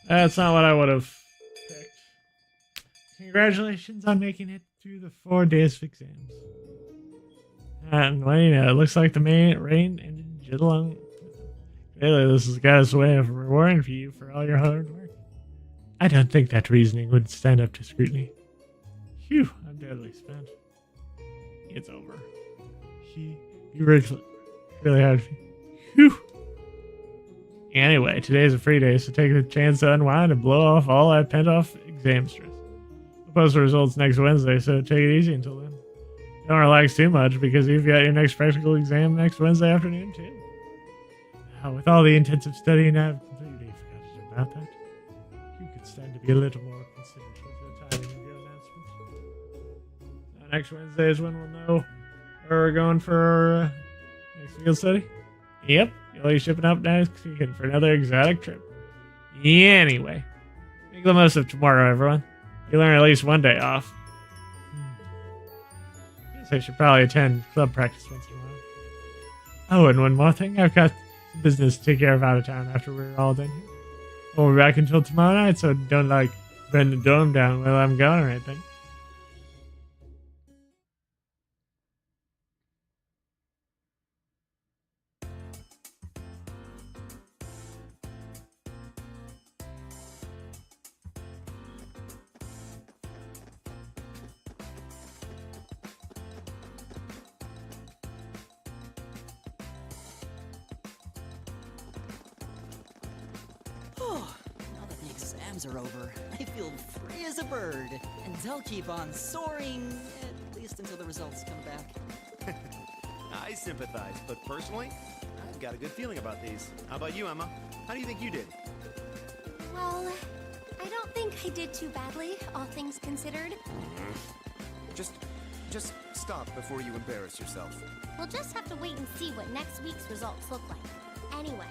That's not what I would have picked. Congratulations on making it through the 4 days of exams. And well, it looks like the rain ended just along. Clearly, this is God's way of rewarding for you for all your hard work. I don't think that reasoning would stand up to scrutiny. Phew, I'm deadly spent. It's over. You really hard. Phew. Anyway, today's a free day, so take the chance to unwind and blow off all that pent-off exam stress. I'll post the results next Wednesday, so take it easy until then. Don't relax too much, because you've got your next practical exam next Wednesday afternoon, too. With all the intensive studying, I've completely forgotten about that. You could stand to be a little more considerate with the timing of your announcement. Next Wednesday is when we'll know where we're going for our next field study. Yep. You'll be shipping up next weekend for another exotic trip. Anyway, make the most of tomorrow, everyone. You learn at least 1 day off. Guess I should probably attend club practice once in a while. Oh, and one more thing. I've got some business to take care of out of town after we're all done here. We'll be back until tomorrow night, so don't, burn the dome down while I'm gone or anything. Now that the exams are over, I feel free as a bird. And I'll keep on soaring, at least until the results come back. I sympathize, but personally, I've got a good feeling about these. How about you, Emma? How do you think you did? Well, I don't think I did too badly, all things considered. Just stop before you embarrass yourself. We'll just have to wait and see what next week's results look like. Anyway,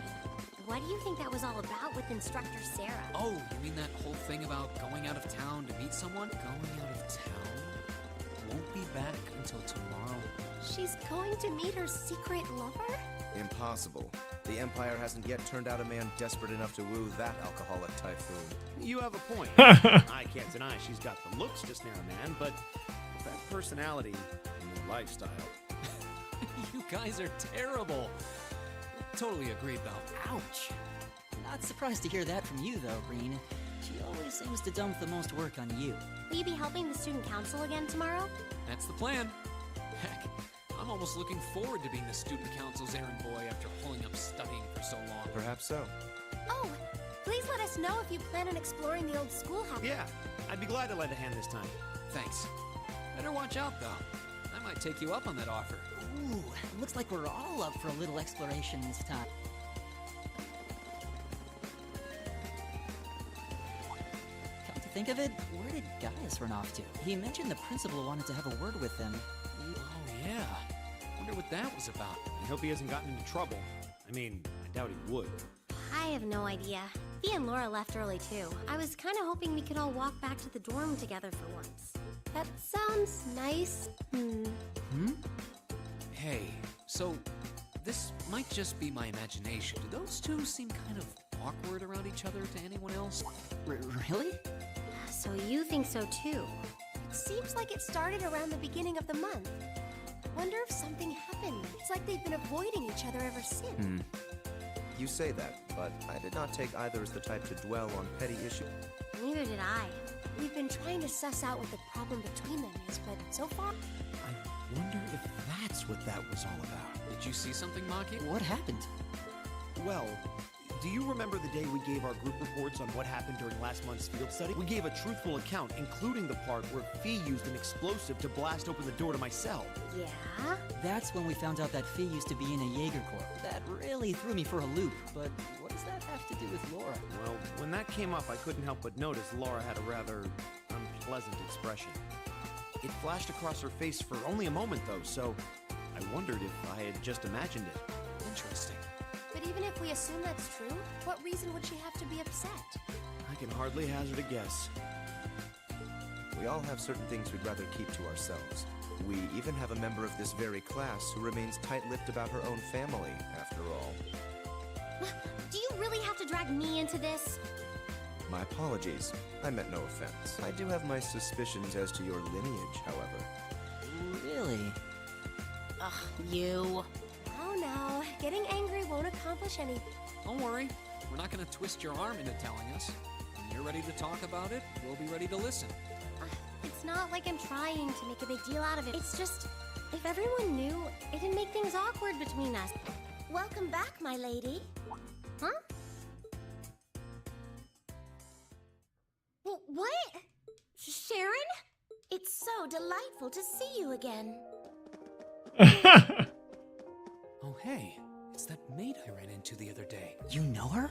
what do you think that was all about with Instructor Sarah? Oh, you mean that whole thing about going out of town to meet someone? Going out of town? Won't be back until tomorrow. She's going to meet her secret lover? Impossible. The Empire hasn't yet turned out a man desperate enough to woo that alcoholic typhoon. You have a point. I can't deny she's got the looks to snare a man, but that personality and the lifestyle. You guys are terrible. Totally agree, Belle. Ouch. Not surprised to hear that from you, though, Green. She always seems to dump the most work on you. Will you be helping the student council again tomorrow? That's the plan. Heck, I'm almost looking forward to being the student council's errand boy after pulling up studying for so long. Perhaps so. Oh, please let us know if you plan on exploring the old schoolhouse. Yeah, I'd be glad to lend a hand this time. Thanks. Better watch out, though. I might take you up on that offer. Ooh, looks like we're all up for a little exploration this time. Come to think of it, where did Gaius run off to? He mentioned the principal wanted to have a word with him. Oh, yeah. Wonder what that was about. I hope he hasn't gotten into trouble. I mean, I doubt he would. I have no idea. Fee and Laura left early too. I was kind of hoping we could all walk back to the dorm together for once. That sounds nice. Hey, so this might just be my imagination. Do those two seem kind of awkward around each other to anyone else? Really? So you think so too? It seems like it started around the beginning of the month. Wonder if something happened. It's like they've been avoiding each other ever since. You say that, but I did not take either as the type to dwell on petty issues. Neither did I. We've been trying to suss out what the problem between them is, but so far... I wonder if that's what that was all about. Did you see something, Maki? What happened? Well, do you remember the day we gave our group reports on what happened during last month's field study? We gave a truthful account, including the part where Fee used an explosive to blast open the door to my cell. Yeah? That's when we found out that Fee used to be in a Jaeger Corps. That really threw me for a loop, but what does that have to do with Laura? Well, when that came up, I couldn't help but notice Laura had a rather unpleasant expression. It flashed across her face for only a moment, though, so I wondered if I had just imagined it. Interesting. But even if we assume that's true, what reason would she have to be upset? I can hardly hazard a guess. We all have certain things we'd rather keep to ourselves. We even have a member of this very class who remains tight-lipped about her own family, after all. Do you really have to drag me into this? My apologies. I meant no offense. I do have my suspicions as to your lineage, however. Really? Ugh, you. Oh no, getting angry won't accomplish anything. Don't worry. We're not going to twist your arm into telling us. When you're ready to talk about it, we'll be ready to listen. It's not like I'm trying to make a big deal out of it. It's just, if everyone knew, it'd make things awkward between us. Welcome back, my lady. Huh? What? Sharon? It's so delightful to see you again. Oh, hey. It's that maid I ran into the other day. You know her?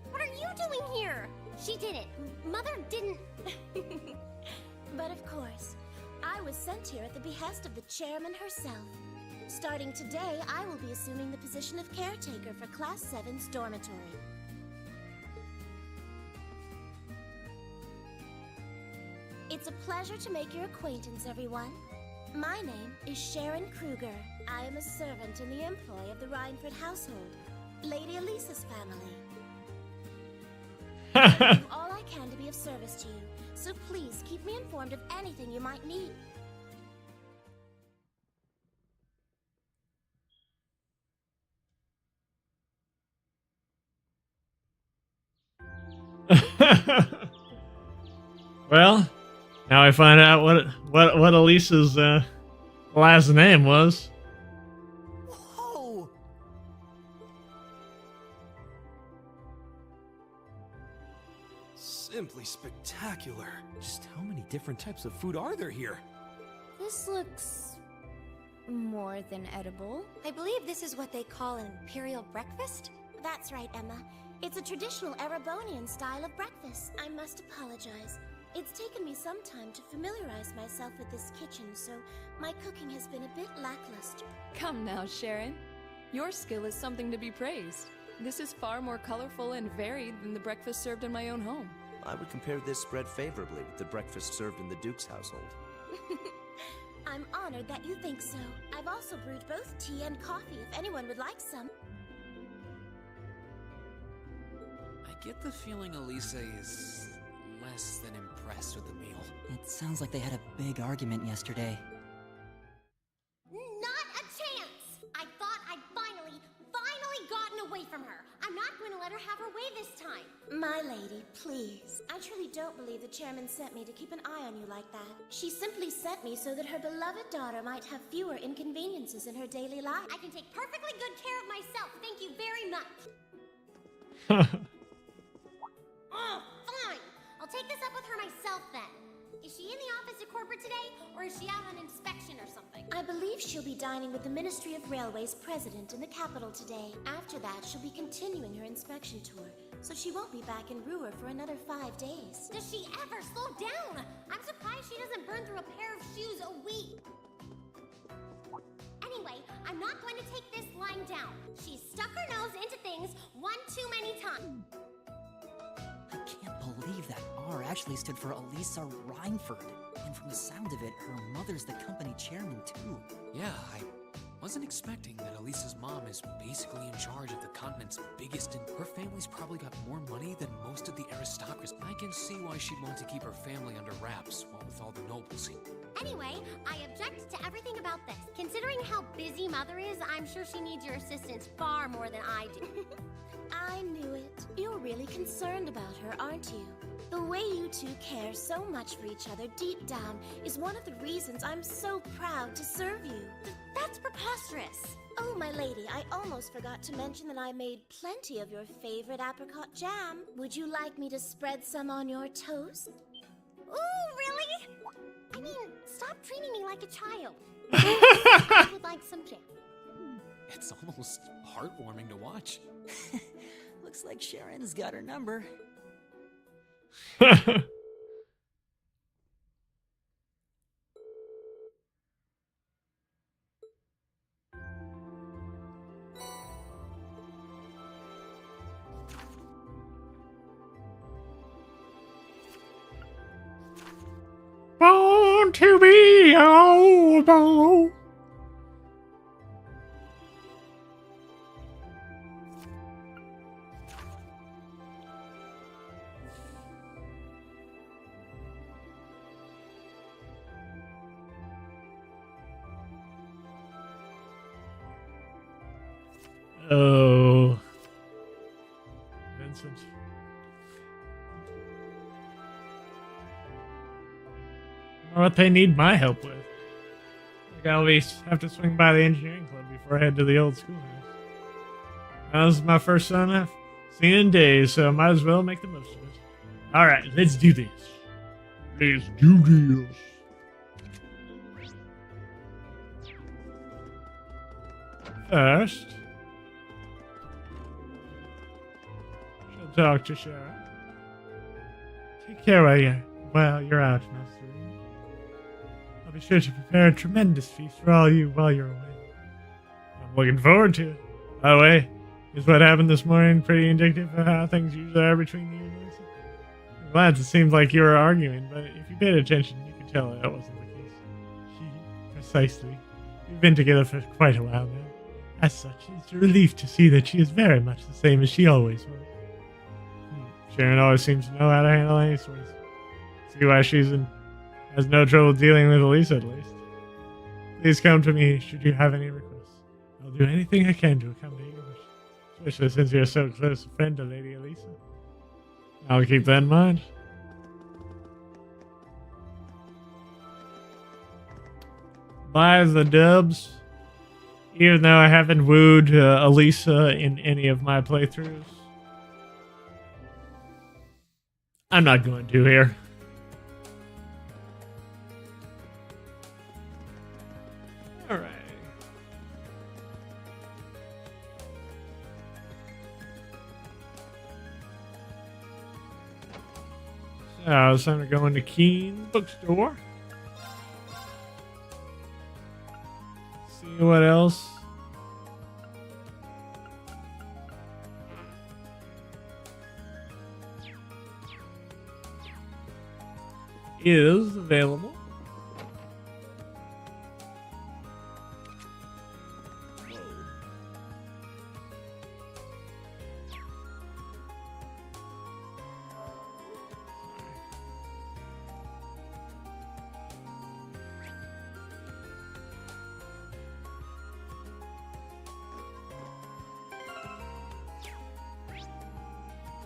What are you doing here? She did it. Mother didn't. But of course, I was sent here at the behest of the chairman herself. Starting today, I will be assuming the position of caretaker for Class 7's dormitory. It's a pleasure to make your acquaintance, everyone. My name is Sharon Kruger. I am a servant in the employ of the Rhineford household, Lady Elisa's family. I do all I can to be of service to you, so please keep me informed of anything you might need. Well, now I find out what Elisa's last name was. Whoa! Simply spectacular. Just how many different types of food are there here? This looks more than edible. I believe this is what they call an imperial breakfast? That's right, Emma. It's a traditional Erebonian style of breakfast. I must apologize. It's taken me some time to familiarize myself with this kitchen, so my cooking has been a bit lackluster. Come now, Sharon. Your skill is something to be praised. This is far more colorful and varied than the breakfast served in my own home. I would compare this spread favorably with the breakfast served in the Duke's household. I'm honored that you think so. I've also brewed both tea and coffee if anyone would like some. I get the feeling Elisa is less than impressed with the meal. It sounds like they had a big argument yesterday. Not a chance! I thought I'd finally gotten away from her. I'm not going to let her have her way this time. My lady, please. I truly don't believe the chairman sent me to keep an eye on you like that. She simply sent me so that her beloved daughter might have fewer inconveniences in her daily life. I can take perfectly good care of myself. Thank you very much. Oh, fine. I'll take this up with her myself then. Is she in the office at corporate today, or is she out on inspection or something? I believe she'll be dining with the Ministry of Railways president in the capital today. After that, she'll be continuing her inspection tour, so she won't be back in Ruhr for another 5 days. Does she ever slow down? I'm surprised she doesn't burn through a pair of shoes a week. Anyway, I'm not going to take this lying down. She's stuck her nose into things one too many times. I can't believe that R actually stood for Elisa Reinford. And from the sound of it, her mother's the company chairman too. Yeah, I wasn't expecting that Elisa's mom is basically in charge of the continent's biggest, and her family's probably got more money than most of the aristocracy. I can see why she'd want to keep her family under wraps, what with all the nobles here. Anyway, I object to everything about this. Considering how busy Mother is, I'm sure she needs your assistance far more than I do. I knew it. You're really concerned about her, aren't you? The way you two care so much for each other deep down is one of the reasons I'm so proud to serve you. That's preposterous. Oh, my lady, I almost forgot to mention that I made plenty of your favorite apricot jam. Would you like me to spread some on your toast? Ooh, really? I mean, stop treating me like a child. I would like some jam. It's almost heartwarming to watch. Looks like Sharon's got her number. Born to be a hobo. Oh, Vincent. What they need my help with. I always have to swing by the engineering club before I head to the old schoolhouse. Now, this is my first son I've seen in days, so I might as well make the most of it. Alright, let's do this. Let's do this. First, she'll talk to Sharon. Take care while you're out, Master. I'll be sure to prepare a tremendous feast for all you while you're away. I'm looking forward to it. By the way, is what happened this morning pretty indicative of how things usually are between you and Lisa? I'm glad it seemed like you were arguing, but if you paid attention, you could tell that wasn't the case. Precisely. We've been together for quite a while now. As such, it's a relief to see that she is very much the same as she always was. Sharon always seems to know how to handle any sort of... See why has no trouble dealing with Elisa, at least. Please come to me should you have any requests. I'll do anything I can to accommodate your wishes, especially since you're so close a friend to Lady Elisa. I'll keep that in mind. Buy the dubs. Even though I haven't wooed Elisa in any of my playthroughs. I'm not going to here. Alright. So it's time to go into Keen Bookstore. See what else is available.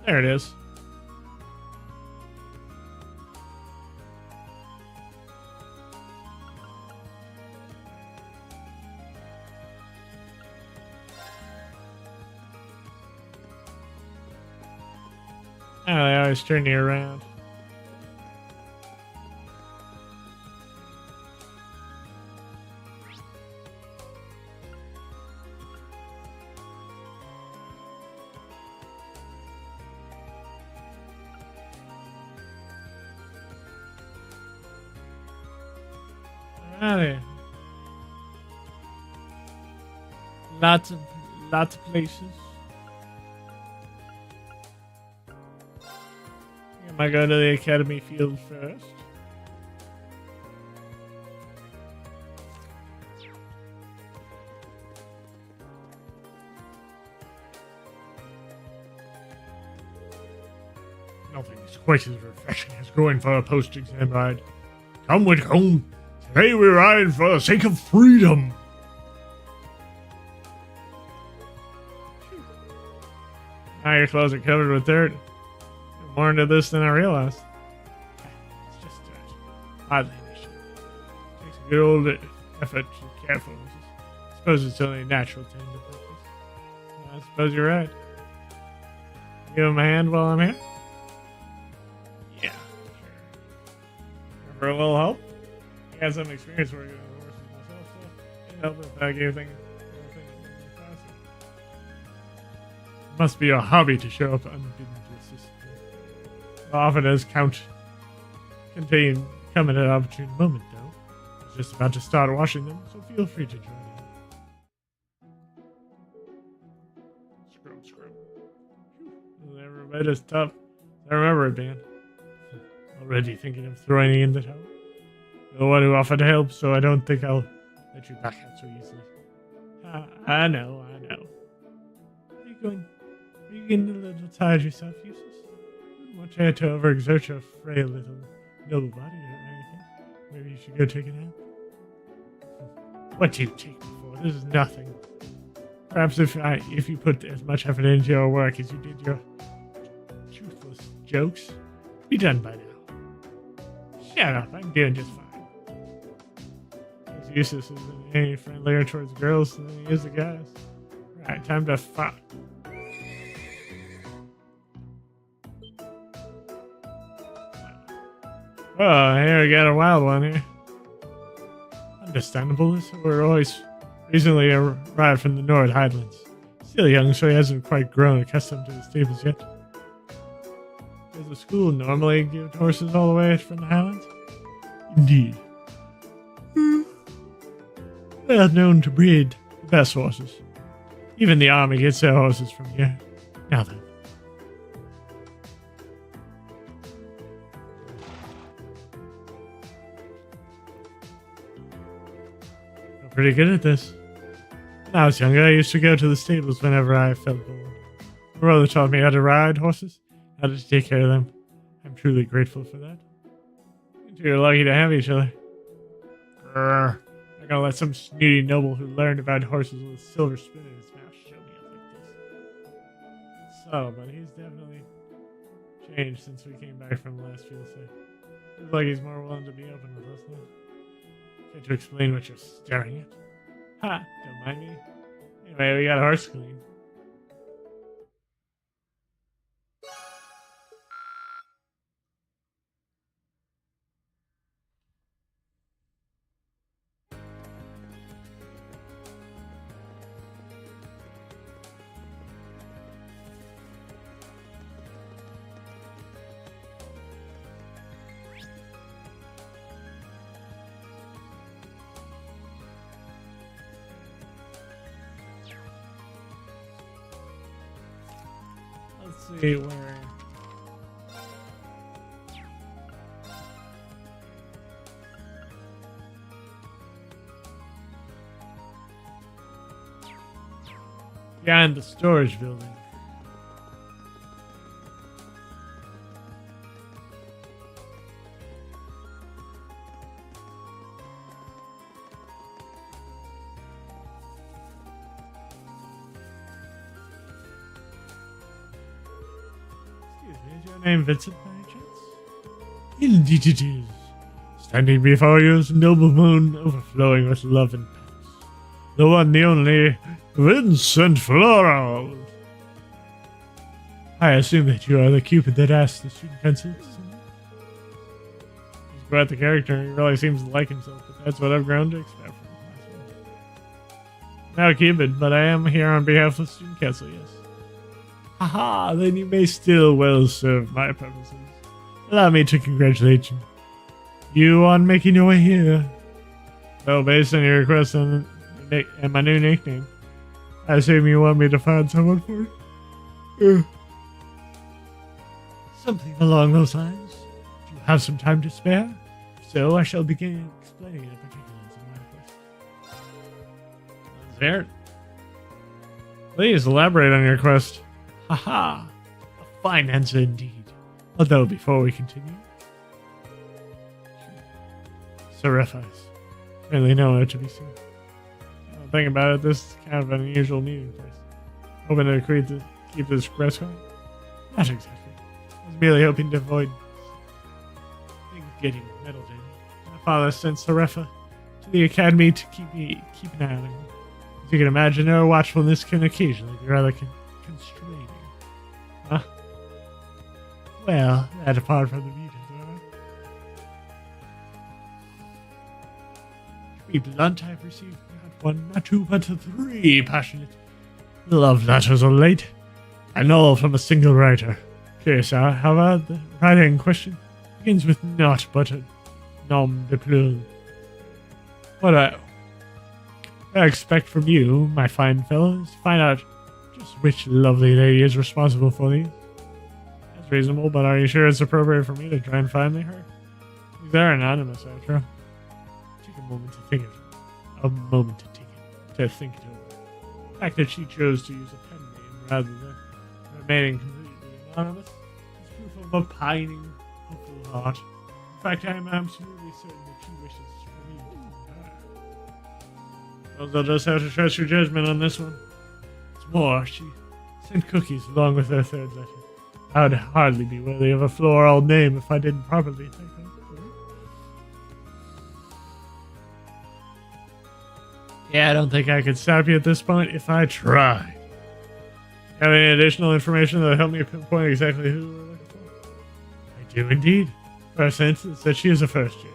There it is. Oh, they always turn you around. Alrighty. Lots of places. Am I going to the academy field first? Nothing is quite as refreshing as going for a post-exam ride. Come with home. Today we ride for the sake of freedom. Now your clothes are covered with dirt. You're more into this than I realized. It's just dirt. Hardly an issue. Takes a good old effort to be careful. I suppose it's only a natural tend to purpose. I suppose you're right. Give him a hand while I'm here? Yeah, sure. For a little help? I got some experience working on horses myself, so can't help if I gave things faster. It must be a hobby to show up unbidden to assist me. Often does come at an opportune moment, though. I was just about to start washing them, so feel free to join in. Scrub. Never bit as tough as I remember it being. Already thinking of throwing you in the towel. You're the one who offered help, so I don't think I'll let you back out so easily. I know. Are you getting a little tired yourself, Eustace? I won't try to overexert your frail little noble body or anything. Maybe you should go take a nap. What do you take me for? This is nothing. Perhaps if you put as much effort into your work as you did your toothless jokes, be done by now. Shut up, I'm doing just fine. Eustace isn't any friendlier towards girls than he is to guys. Right, time to fuck. Oh, here we got a wild one here. Understandable, we're always recently arrived from the North Highlands. Still young, so he hasn't quite grown accustomed to the stables yet. Does the school normally give horses all the way from the Highlands? Indeed. They are known to breed the best horses. Even the army gets their horses from here. Now then. I'm pretty good at this. When I was younger, I used to go to the stables whenever I felt bored. My brother taught me how to ride horses, how to take care of them. I'm truly grateful for that. You two are lucky to have each other. Grrr. I'm gonna let some snooty noble who learned about horses with a silver spoon in his mouth show me up like this. So, but he's definitely changed since we came back from the last field day. Looks like he's more willing to be open with us now. Try to explain what you're staring at. Ha! Don't mind me. Anyway, we got a horse clean. Let's see where. Behind the storage building. Excuse me, is your name Vincent by any chance? Indeed it is. Standing before you is a noble moon overflowing with love and peace. The one, the only, Vincent Floral. I assume that you are the Cupid that asked the student council to sing. He's quite the character, and he really seems to like himself, but that's what I've grown to expect from the classroom. Now Cupid, but I am here on behalf of the student council, yes. Haha, then you may still well serve my purposes. Allow me to congratulate you on making your way here. So, based on your request and my new nickname, I assume you want me to find someone for you? Something along those lines. Do you have some time to spare? If so, I shall begin explaining the particulars of my quest. There. Please elaborate on your quest. Haha. A fine answer indeed. Although, before we continue, Seraphice. Really nowhere to be seen. Think about it, this is kind of an unusual meeting place. Hoping to keep this quest going? Not exactly. I was merely hoping to avoid things getting meddled in. My father sent Serefa to the academy to keep an eye on him. As you can imagine, her watchfulness can occasionally be rather constraining. Huh? Well, that apart from the meetings, To be blunt, I've received not one, not two, but 3 passionate love letters of late, and all from a single writer. Curious, however, the writer in question begins with naught but a nom de plume. What I expect from you, my fine fellow, is to find out just which lovely lady is responsible for these. That's reasonable, but are you sure it's appropriate for me to try and find her? They're anonymous, after all. Take a moment to think it. A moment to think it over. The fact that she chose to use a pen name rather than remaining completely anonymous is proof of a pining, hopeful heart. In fact, I am absolutely certain that she wishes for me to her. I'll just have to trust your judgment on this one. What's more, she sent cookies along with her 3rd letter. I would hardly be worthy of a floral name if I didn't properly thank her. Yeah, I don't think I could stop you at this point if I tried. Have any additional information that will help me pinpoint exactly who we're looking for? I do indeed. First sense is that she is a first year.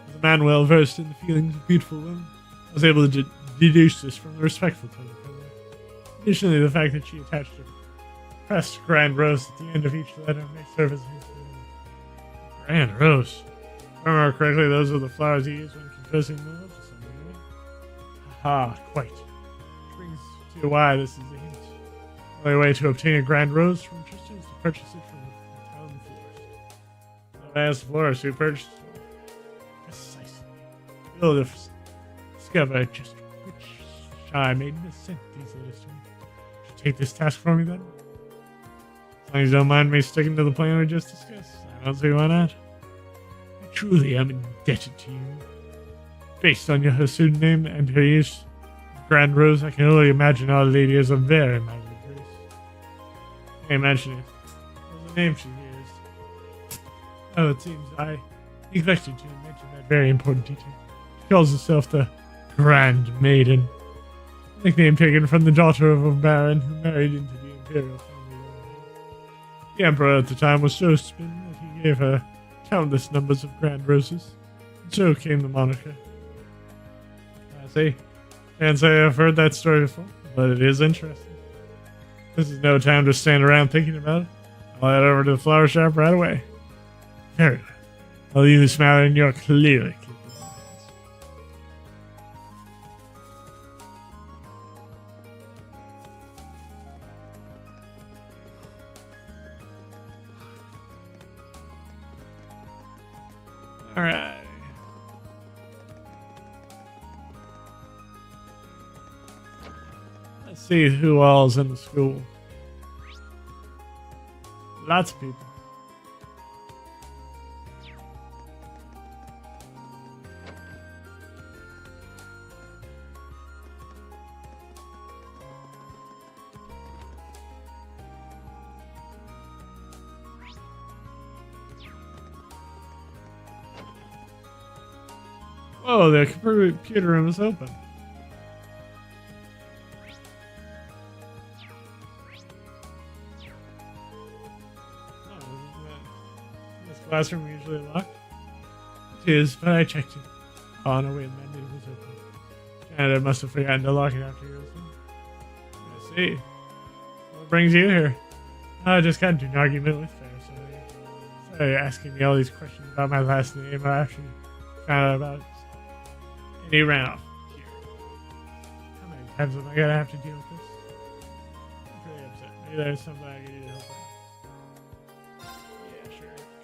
As a man well versed in the feelings of beautiful women, I was able to deduce this from the respectful tone of her letter. Additionally, the fact that she attached a pressed grand rose at the end of each letter may serve as a hint. Grand rose. If I remember correctly, those are the flowers you use when confessing love. Ah, quite. Which brings to why this is a hint. The only way to obtain a grand rose from Tristan is to purchase it from the town florist. So I asked the florist who purchased it. Precisely. You'll discover just which shy maiden has sent these letters to me. Should you take this task for me then? As long as you don't mind me sticking to the plan we just discussed, I don't see why not. I truly am indebted to you. Based on her pseudonym and her use of Grand Rose, I can only imagine Our Lady as a very mighty grace. I mention it. What's the name she used? Oh, it seems I neglected to mention that very important detail. She calls herself the Grand Maiden. A nickname taken from the daughter of a baron who married into the imperial family. The emperor at the time was so smitten that he gave her countless numbers of Grand Roses. And so came the moniker. Can't say I've heard that story before, but it is interesting. This is no time to stand around thinking about it. I'll head over to the flower shop right away. Very well. I'll leave you smiling your clearly capable hands. Alright. See who all's in the school. Lots of people. Whoa, the computer room is open. Classroom usually locked? It is, but I checked it. Oh no, wait a minute, it was open. Janitor must have forgotten to lock it after you listened. I see. What brings you here? I just got into an argument with Fair, so asking me all these questions about my last name. I actually found out about it. And he ran off. Here. How many times am I gonna have to deal with this? I'm pretty upset. Maybe there's something I can do to help out.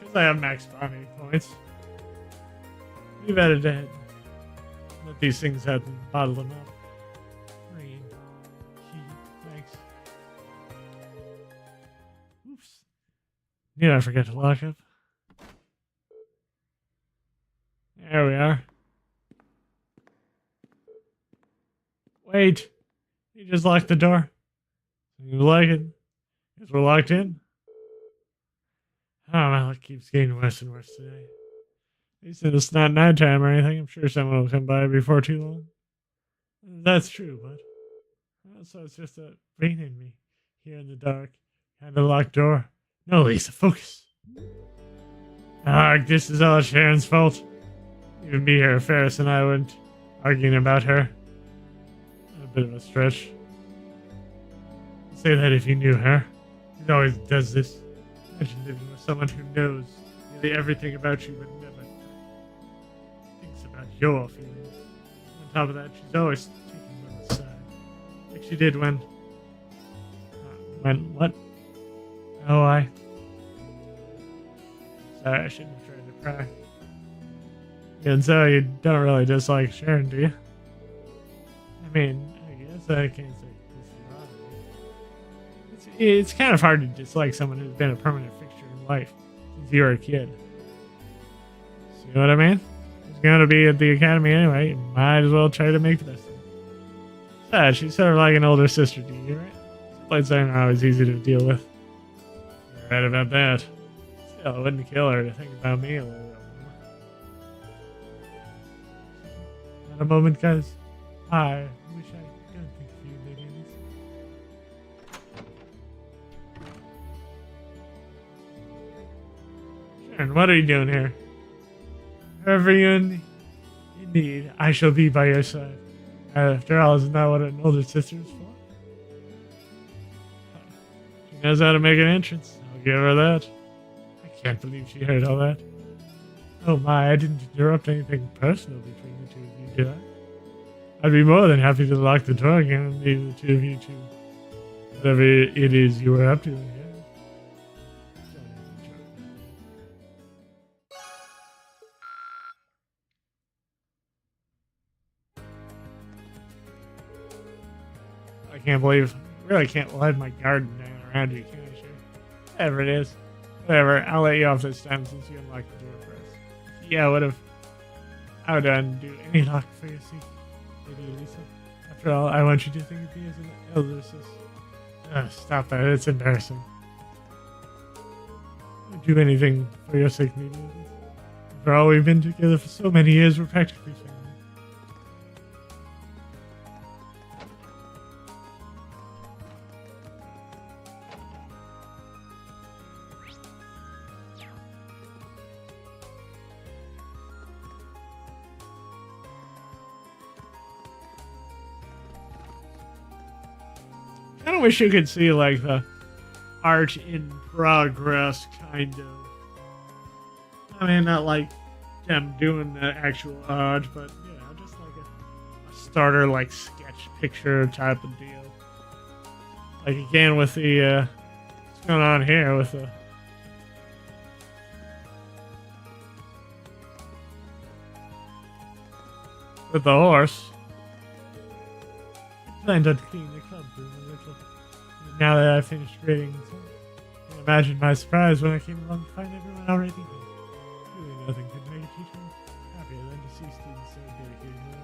Because I have max bounty points. Leave at it dead. Let these things out and bottle them up. Green. Key. Thanks. Oops. Knew I forgot to lock up. There we are. Wait. You just locked the door. You like it? Guess we're locked in. Oh, my luck keeps getting worse and worse today. At least it's not nighttime or anything. I'm sure someone will come by before too long. That's true, but also it's just a brain in me here in the dark. Kind of locked door. No, Lisa, focus. This is all Sharon's fault. Even me here, Ferris and I went arguing about her. A bit of a stretch. Say that if you knew her. She always does this. Imagine living with someone who knows nearly everything about you but never thinks about your feelings. On top of that, she's always taking one side. Like she did when what? Oh, sorry, I shouldn't have tried to pry. And so you don't really dislike Sharon, do you? I mean, I guess I can't say it's kind of hard to dislike someone who's been a permanent fixture in life since you were a kid. See what I mean? He's going to be at the academy anyway. You might as well try to make the best of it. Besides, she's sort of like an older sister to you, right? Blades aren't always easy to deal with. You're right about that. Still, it wouldn't kill her to think about me a little bit more. Not a moment, guys. I wish I could think of you, ladies. Sharon, what are you doing here? Wherever you're in need, I shall be by your side. After all, isn't that what an older sister is for? She knows how to make an entrance. I'll give her that. I can't believe she heard all that. Oh my, I didn't interrupt anything personal between the two of you, did I? I'd be more than happy to lock the door again and leave the two of you to whatever it is you were up to. I can't believe, really can't let my garden down around you, can I, sure? Whatever it is. Whatever, I'll let you off this time since you unlocked the door for us. Yeah, I would have undo any lock for your sake, Lady Lisa. After all, I want you to think of me as an elder sister. Stop that, it's embarrassing. I would do anything for your sake, Lady Lisa. After all, we've been together for so many years, we're practically family. I wish you could see like the art in progress kind of. I mean, not like them doing the actual art, but you know, just like a starter like sketch picture type of deal. Like again with the what's going on here with the horse. Planned on cleaning the club room a little. Now that I've finished grading, so I can imagine my surprise when I came along to find everyone already here. Really, nothing could make a teacher happier than to see students so dedicated to their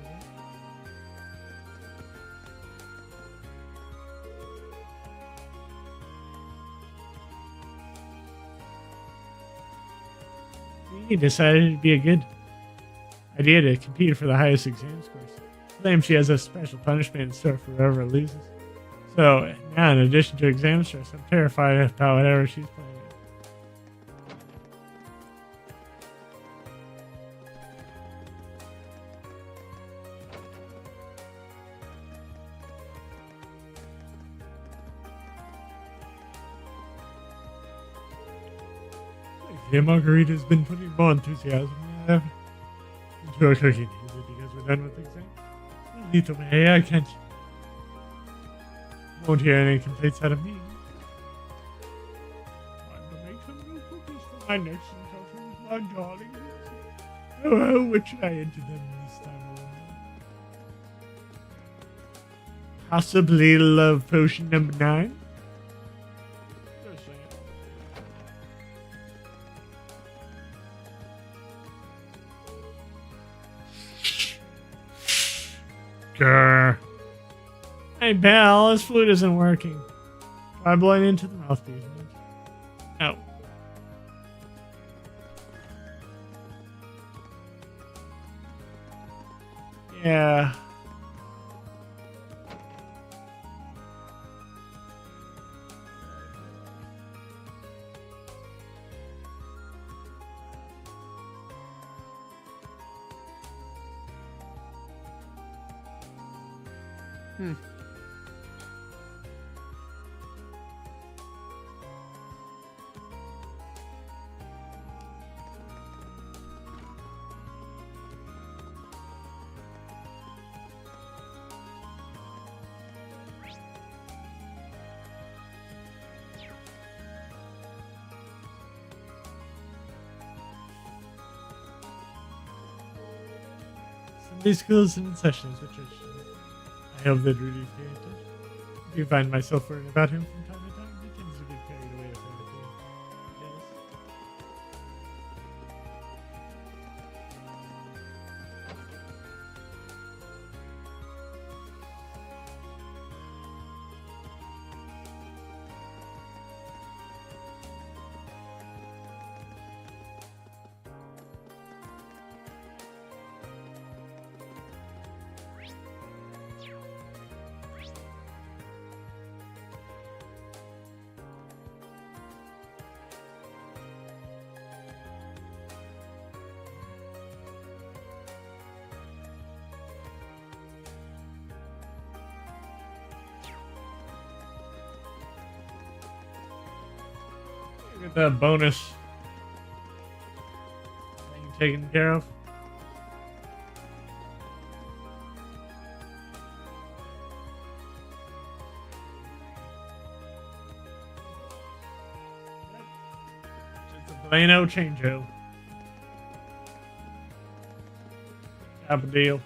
work. He decided it'd be a good idea to compete for the highest exam scores. Claims she has a special punishment in store for whoever loses. So, now in addition to exam stress, I'm terrified about whatever she's planning. Yeah, Margarita's been putting more enthusiasm than ever into her cooking. Is it because we're done with the exam? Little May, I can't. Won't hear any complaints out of me. I'm to make some new cookies for my next encounter. my darling. Oh, which should I enter them this time around? Possibly love potion number 9? Just saying. Grr. Hey, pal, this flute isn't working. Try blowing into the mouthpiece. Oh. Yeah. These schools and sessions, which I hope that Rudy's character. I do find myself worrying about him from time to time. He tends to get carried away with everything. Get that bonus thing taken care of. It's a plain old change-o. Type of deal.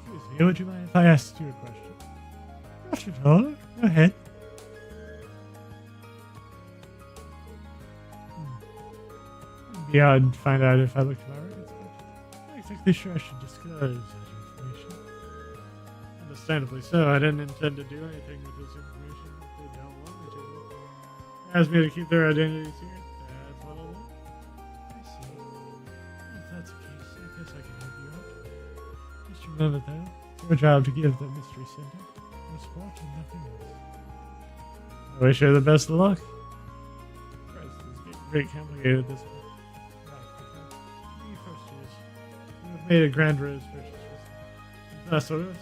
Excuse me, would you mind if I asked you a question? Not at all. Go ahead. Yeah, I'd find out if I looked at my records, but I'm not exactly sure I should disclose that information. Understandably so, I didn't intend to do anything with this information if they don't want me to. They asked me to keep their identities secret. That's what I'll do. I see. If that's the case, I guess I can help you out. Just remember, though, it's your job to give the Mystery Center your support and nothing else. I wish you the best of luck. Christ, this is getting pretty complicated at this point. We've made a grand rose purchase with Class Otis.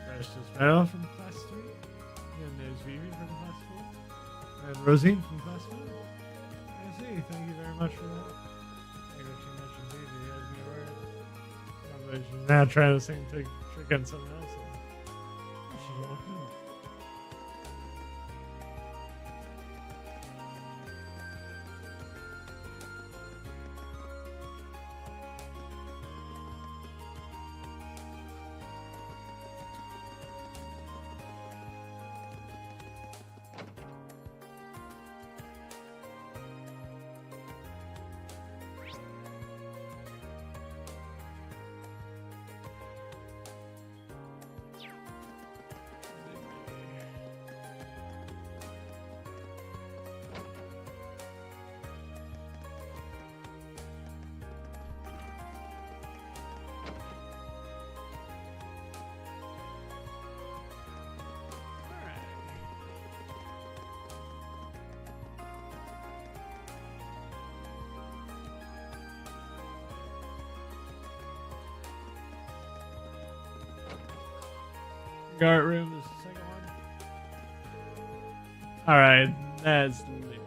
Fresh is right off from Class 3. And there's Vivi from Class 4. And Rosine from Class 5. I see. Thank you very much for that. I think she mentioned Vivi has me worried. She's now trying the same trick on someone else. She's all good. Guard room is the second one. Alright, that's Libby.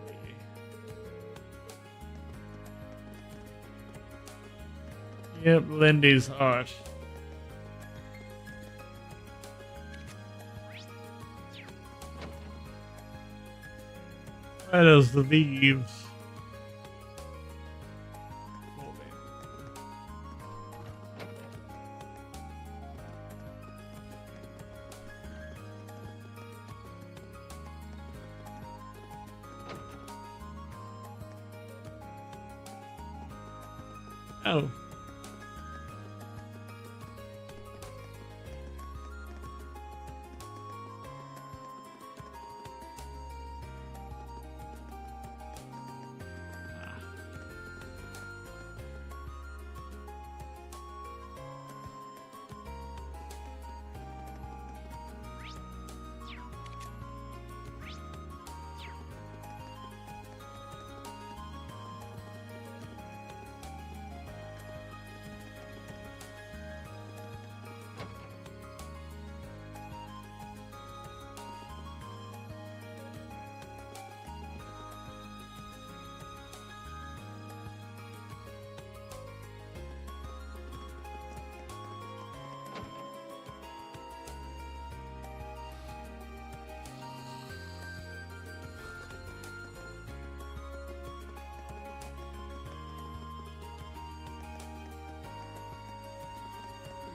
Yep, Lindy's heart. What else? The leaves. Oh.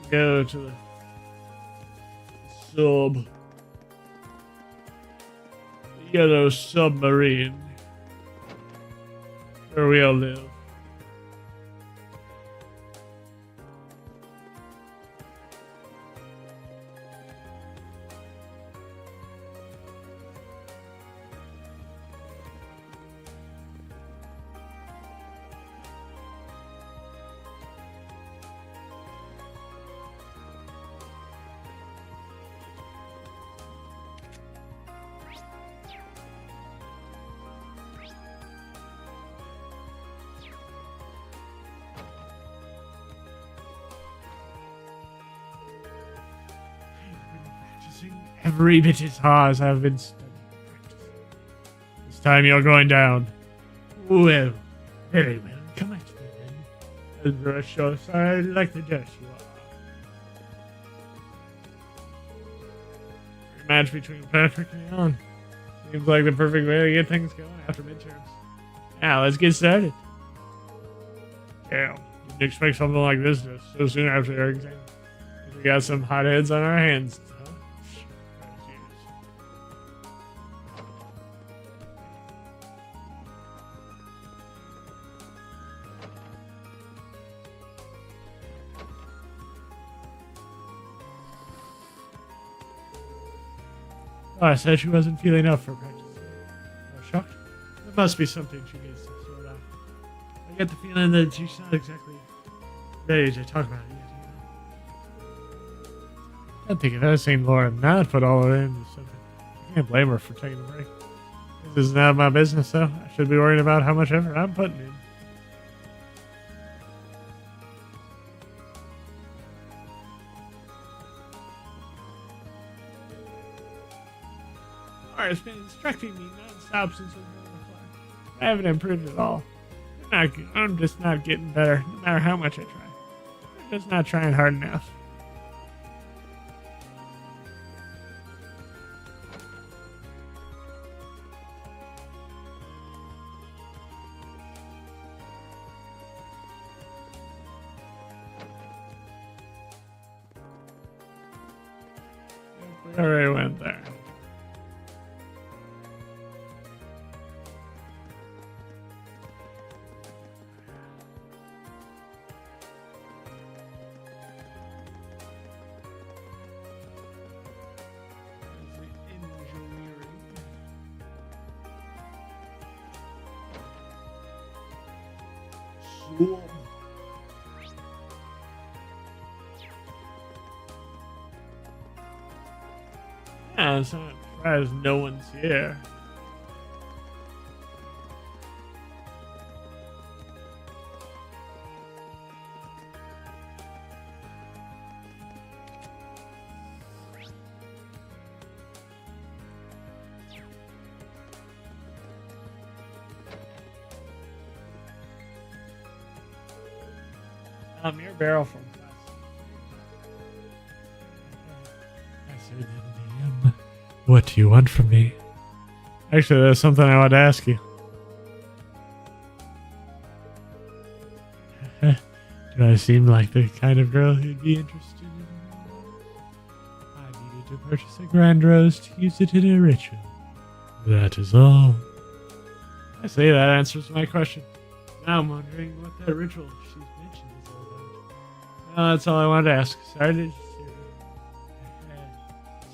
Go to the sub. Yellow submarine. Where we all live. Every bit as hard as I've been studying. This time you're going down. Well, very well. Come at me then. I'll brush your side like the dirt you are. Match between Patrick and Leon. Seems like the perfect way to get things going after midterms. Now, let's get started. Damn, didn't expect something like this so soon after your exam. We got some hotheads on our hands. Oh, I said she wasn't feeling up for practice. I was shocked. There must be something she needs to sort out. I get the feeling that she's not exactly ready to talk about it yet. I don't think I've ever seen Laura not put all of it into something. I can't blame her for taking a break. This is not my business, though. I should be worried about how much effort I'm putting in. Has been instructing me non-stop since we were in the class. I haven't improved at all. I'm just not getting better, no matter how much I try. I'm just not trying hard enough. We already went there. Yeah, it's not surprised no one's here. Mirror barrel from class. I certainly am. What do you want from me? Actually, there's something I want to ask you. Do I seem like the kind of girl who'd be interested in? I needed to purchase a grand rose to use it in a ritual. That is all. I say that answers my question. Now I'm wondering what that ritual she's mentioned is all about. Well, that's all I wanted to ask. Sorry to disturb you.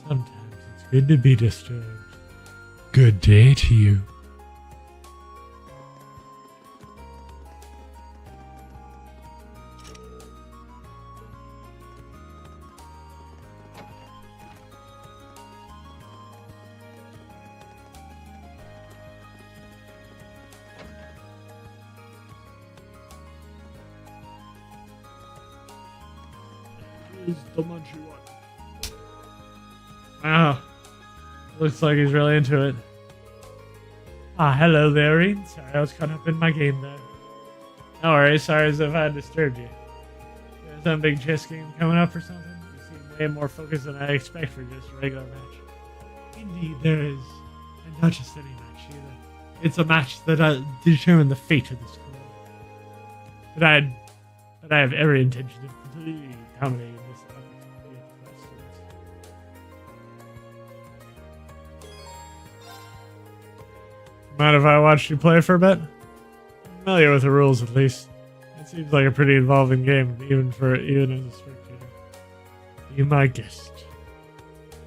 Sometimes it's good to be disturbed. Good day to you. Is the munchy one. Wow. Looks like he's really into it. Ah, hello there, Ian. Sorry, I was caught up in my game there. No worries, sorry as if I disturbed you. There's some big chess game coming up or something? You seem way more focused than I expect for just a regular match. Indeed, there is. And not just any match either. It's a match that'll determine the fate of the school. But I have every intention of completely dominating this opportunity of class students. Mind if I watch you play for a bit? I'm familiar with the rules, at least. It seems like a pretty involving game, even as a spectator. Be my guest.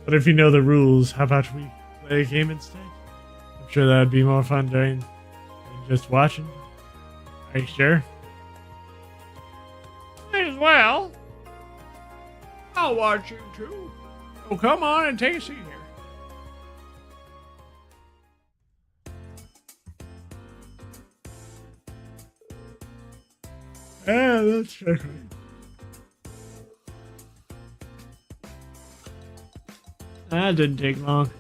But if you know the rules, how about we play a game instead? I'm sure that'd be more fun than just watching. Are you sure? Might as well. I'll watch you too. So come on and take a seat here. Yeah, that's true. That didn't take long.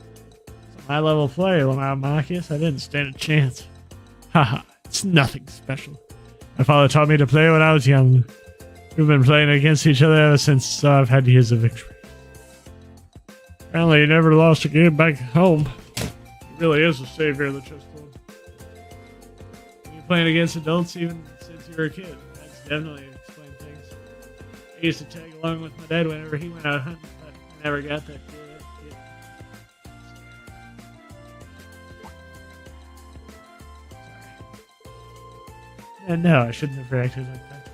It's a high-level player, Lamar Marcus. I didn't stand a chance. Haha, it's nothing special. My father taught me to play when I was young. We've been playing against each other ever since, so I've had years of victory. Apparently, you never lost a game back home. He really is the savior of the chess club. You're playing against adults even since you were a kid. That's definitely explained things. I used to tag along with my dad whenever he went out hunting, but I never got that good. And no, I shouldn't have reacted like that.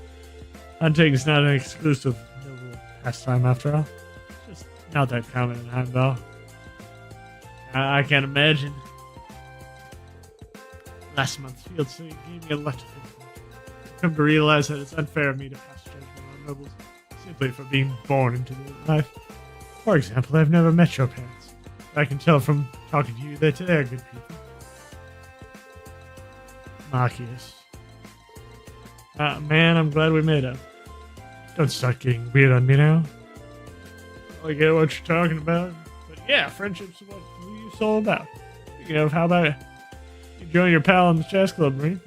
Hunting's not an exclusive noble pastime after all. It's just not that common in Heimdall. I can't imagine. Last month's field study gave me a lot to think about. I've come to realize that it's unfair of me to pass judgment on nobles simply for being born into their life. For example, I've never met your parents. But I can tell from talking to you that they're good people. Marcus. Man, I'm glad we made up. Don't start getting weird on me now. I get what you're talking about. But yeah, friendship's what it's all about. Speaking of, how about you join your pal in the chess club, Marine?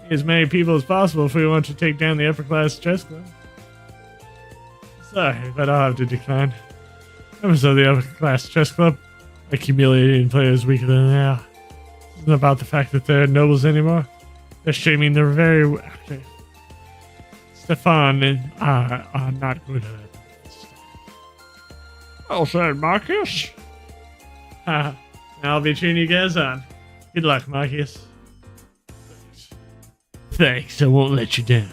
As many people as possible if we want to take down the upper class chess club. Sorry, but I'll have to decline. Members of the upper class chess club accumulating players weaker than they are. It's not about the fact that they're nobles anymore. They're shaming their very active. Stefan and I are not good at it. Well said, Marcus. I'll be cheering you guys on. Good luck, Marcus. Thanks, I won't let you down.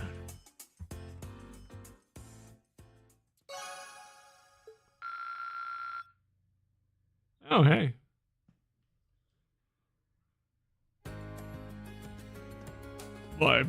Oh, hey. Why?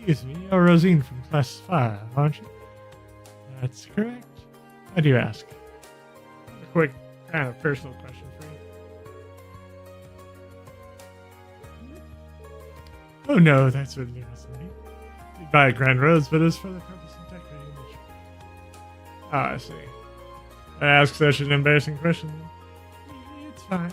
Excuse me, you're Rosine from Class 5, aren't you? That's correct. Why do you ask? A quick, kind of personal question for you. Oh no, that certainly wasn't me. You'd buy a Grand Rose, but it's for the purpose of decorating the tree. Ah, I see. I ask such an embarrassing question. It's fine.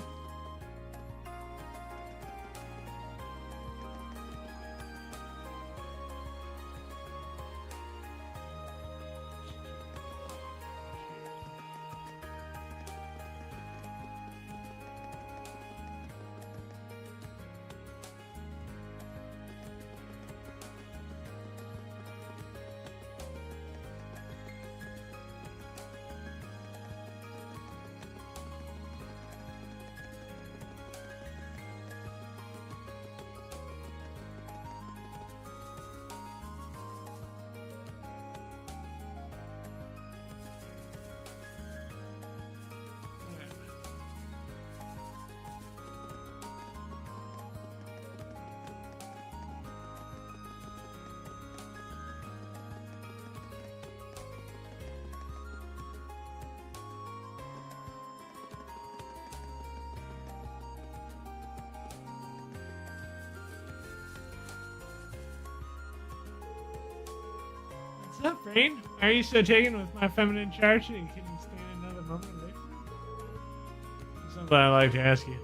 What's up, Rain? Are you so taken with my feminine charge that you couldn't stand another moment away from me? Something I'd like to ask you.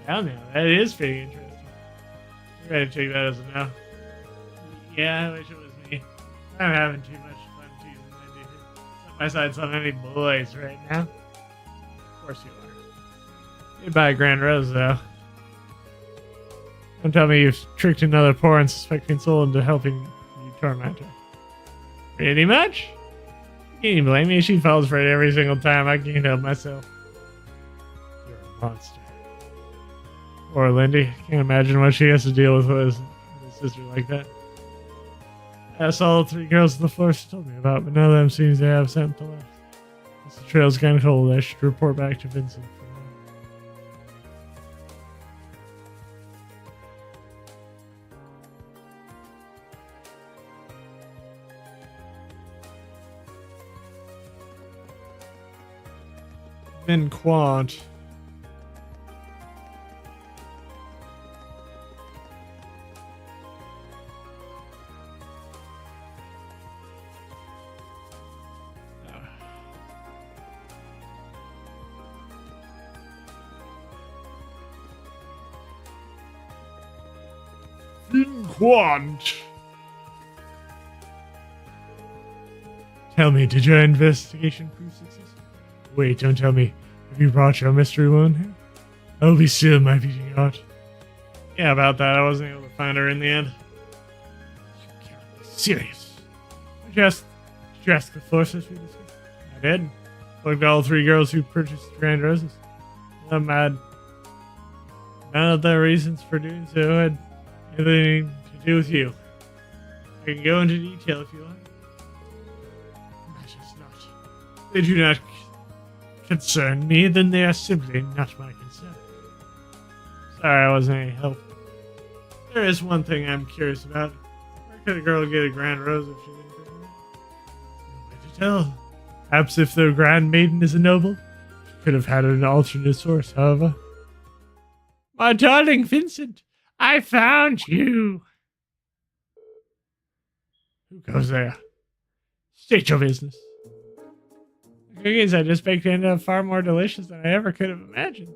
Well, now, that is pretty interesting. I'm ready to take that as a no. Yeah, I wish it was me. I'm having too much fun choosing Lindy. My side's on any boys right now. Of course you are. You'd buy a Grand Rose, though. Don't tell me you've tricked another poor and suspecting soul into helping you torment her. Pretty much? Can you blame me? She falls for it every single time. I can't help myself. You're a monster. Poor Lindy. Can't imagine what she has to deal with a sister like that. That's all the 3 girls on the floor she told me about, but none of them seems to have something left. This trail's kind of cold. I should report back to Vincent. Then Quant. Quant. Tell me, did your investigation prove successful? Wait, don't tell me. Have you brought your mystery woman here? I'll be still, my beating heart. Yeah, about that. I wasn't able to find her in the end. You can't be serious. Did you ask the Florses we discussed? I did. Looked at all 3 girls who purchased Grand Roses. I'm mad. None of the reasons for doing so had anything to do with you. I can go into detail if you like. Matters not. They do not concern me, then they are simply not my concern. Sorry I wasn't any help. There is one thing I'm curious about. Where could a girl get a Grand Rose if she didn't pick it up? No way to tell. Perhaps if the Grand Maiden is a noble, she could have had an alternate source, however. My darling Vincent, I found you. Who goes there? State your business. The cookies I just baked ended up far more delicious than I ever could have imagined.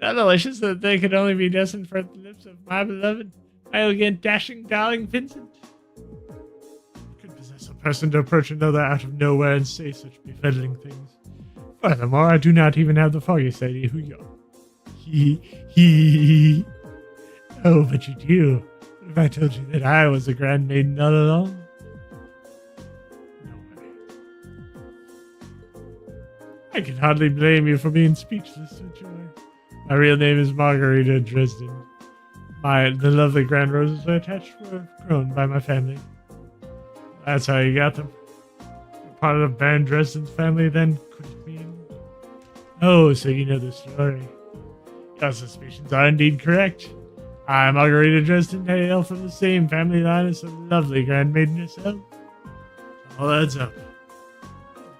So delicious that they could only be destined for the lips of my beloved, my elegant, dashing, darling Vincent. Could possess a person to approach another out of nowhere and say such befuddling things. Furthermore, I do not even have the foggiest idea who you are. He. Oh, but you do. What if I told you that I was a grand maiden all along? No way. I can hardly blame you for being speechless with joy. My real name is Margarita Dresden. The lovely grand roses I attached were grown by my family. That's how you got them. You're part of Baron Dresden's family, then, could it mean? Oh, so you know the story. Your suspicions are indeed correct. I, Margarita Dresden, hail from the same family line as the lovely grand maiden herself. All adds up.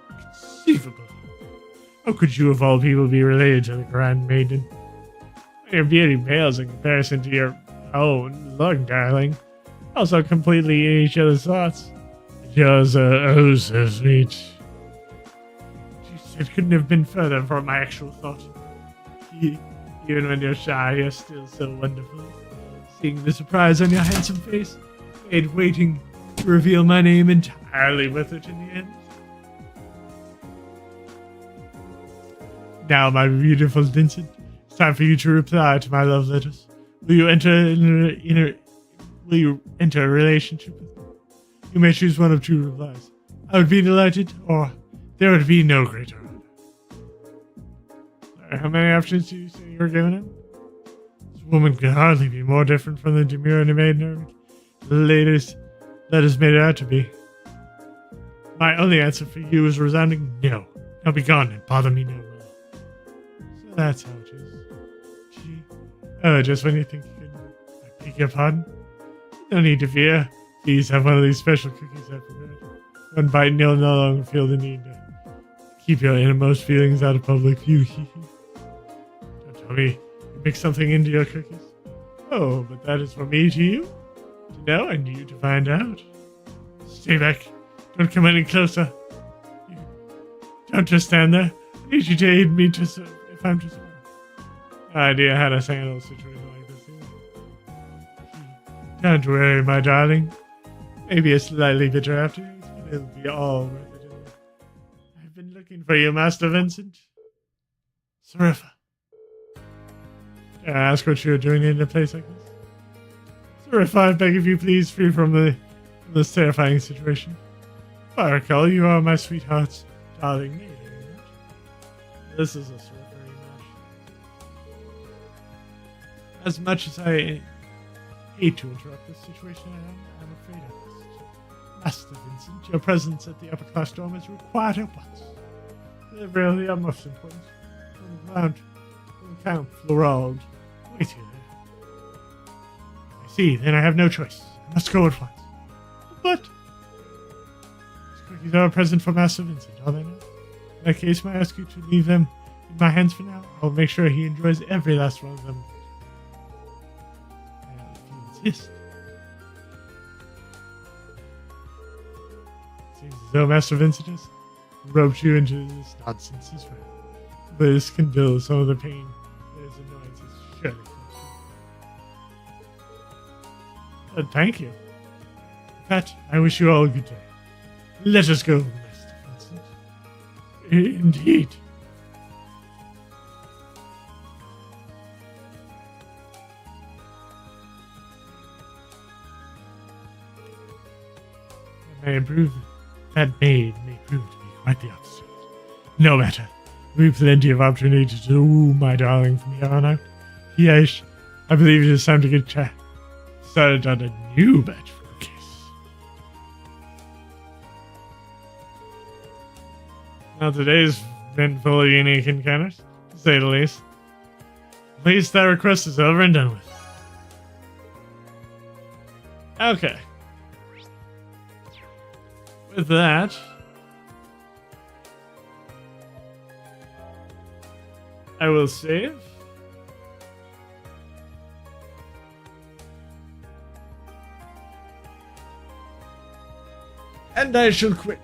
Inconceivable. How could you, of all people, be related to the grand maiden? Your beauty pales in comparison to your own. Look, darling. Also completely in each other's thoughts. Yours are oh so sweet. It couldn't have been further from my actual thought. Even when you're shy, you're still so wonderful. Seeing the surprise on your handsome face made waiting to reveal my name entirely worth it in the end. Now, my beautiful Vincent, it's time for you to reply to my love letters. Will you enter a relationship with me? You may choose one of two replies. I would be delighted, or there would be no greater honor. Sorry, how many options do you say you were giving him? This woman could hardly be more different from the demure maiden the latest letters made it out to be. My only answer for you is resounding no. Now be gone and bother me no more. So that's how it is. Gee. Oh, just when you think you can I beg your pardon? No need to fear. Please have one of these special cookies I prepared. One bite and you'll no longer feel the need to keep your innermost feelings out of public view. Don't tell me you mix something into your cookies. Oh, but that is for me to you? To know and you to find out. Stay back. Don't come any closer. Don't just stand there. I need you to aid me to serve if I'm to serve. No idea how to handle a situation like this. Don't worry, my darling. Maybe a slightly bitter aftertaste, but it'll be all worth it. I've been looking for you, Master Vincent. Serifa. Can I ask what you're doing in a place like this? Serifa, I beg of you, please, free from this terrifying situation. If I recall, you are my sweetheart's darling maiden. This is a Serifa rematch. As much as I hate to interrupt this situation, I'm afraid I must. Master Vincent, your presence at the upper class dorm is required at once. Delivery of the utmost importance. From Count Florald. Wait here. I see, then I have no choice. I must go at once. But these cookies are a present for Master Vincent, are they not? In that case, may I ask you to leave them in my hands for now? I'll make sure he enjoys every last one of them. If you insist. Seems as though Master Vincent has roped you into this nonsense as well. But this can dull some of the pain that his annoyance is surely caused. Thank you. With that, I wish you all a good day. Let us go, Master Vincent. Indeed. That maid may prove to be quite the opposite. No matter. There will be plenty of opportunity to do my darling from here on out. Yes, I believe it is time to get started on a new batch for a case. Now today's been full of unique encounters, to say the least. At least that request is over and done with. Okay. With that, I will save. And I shall quit.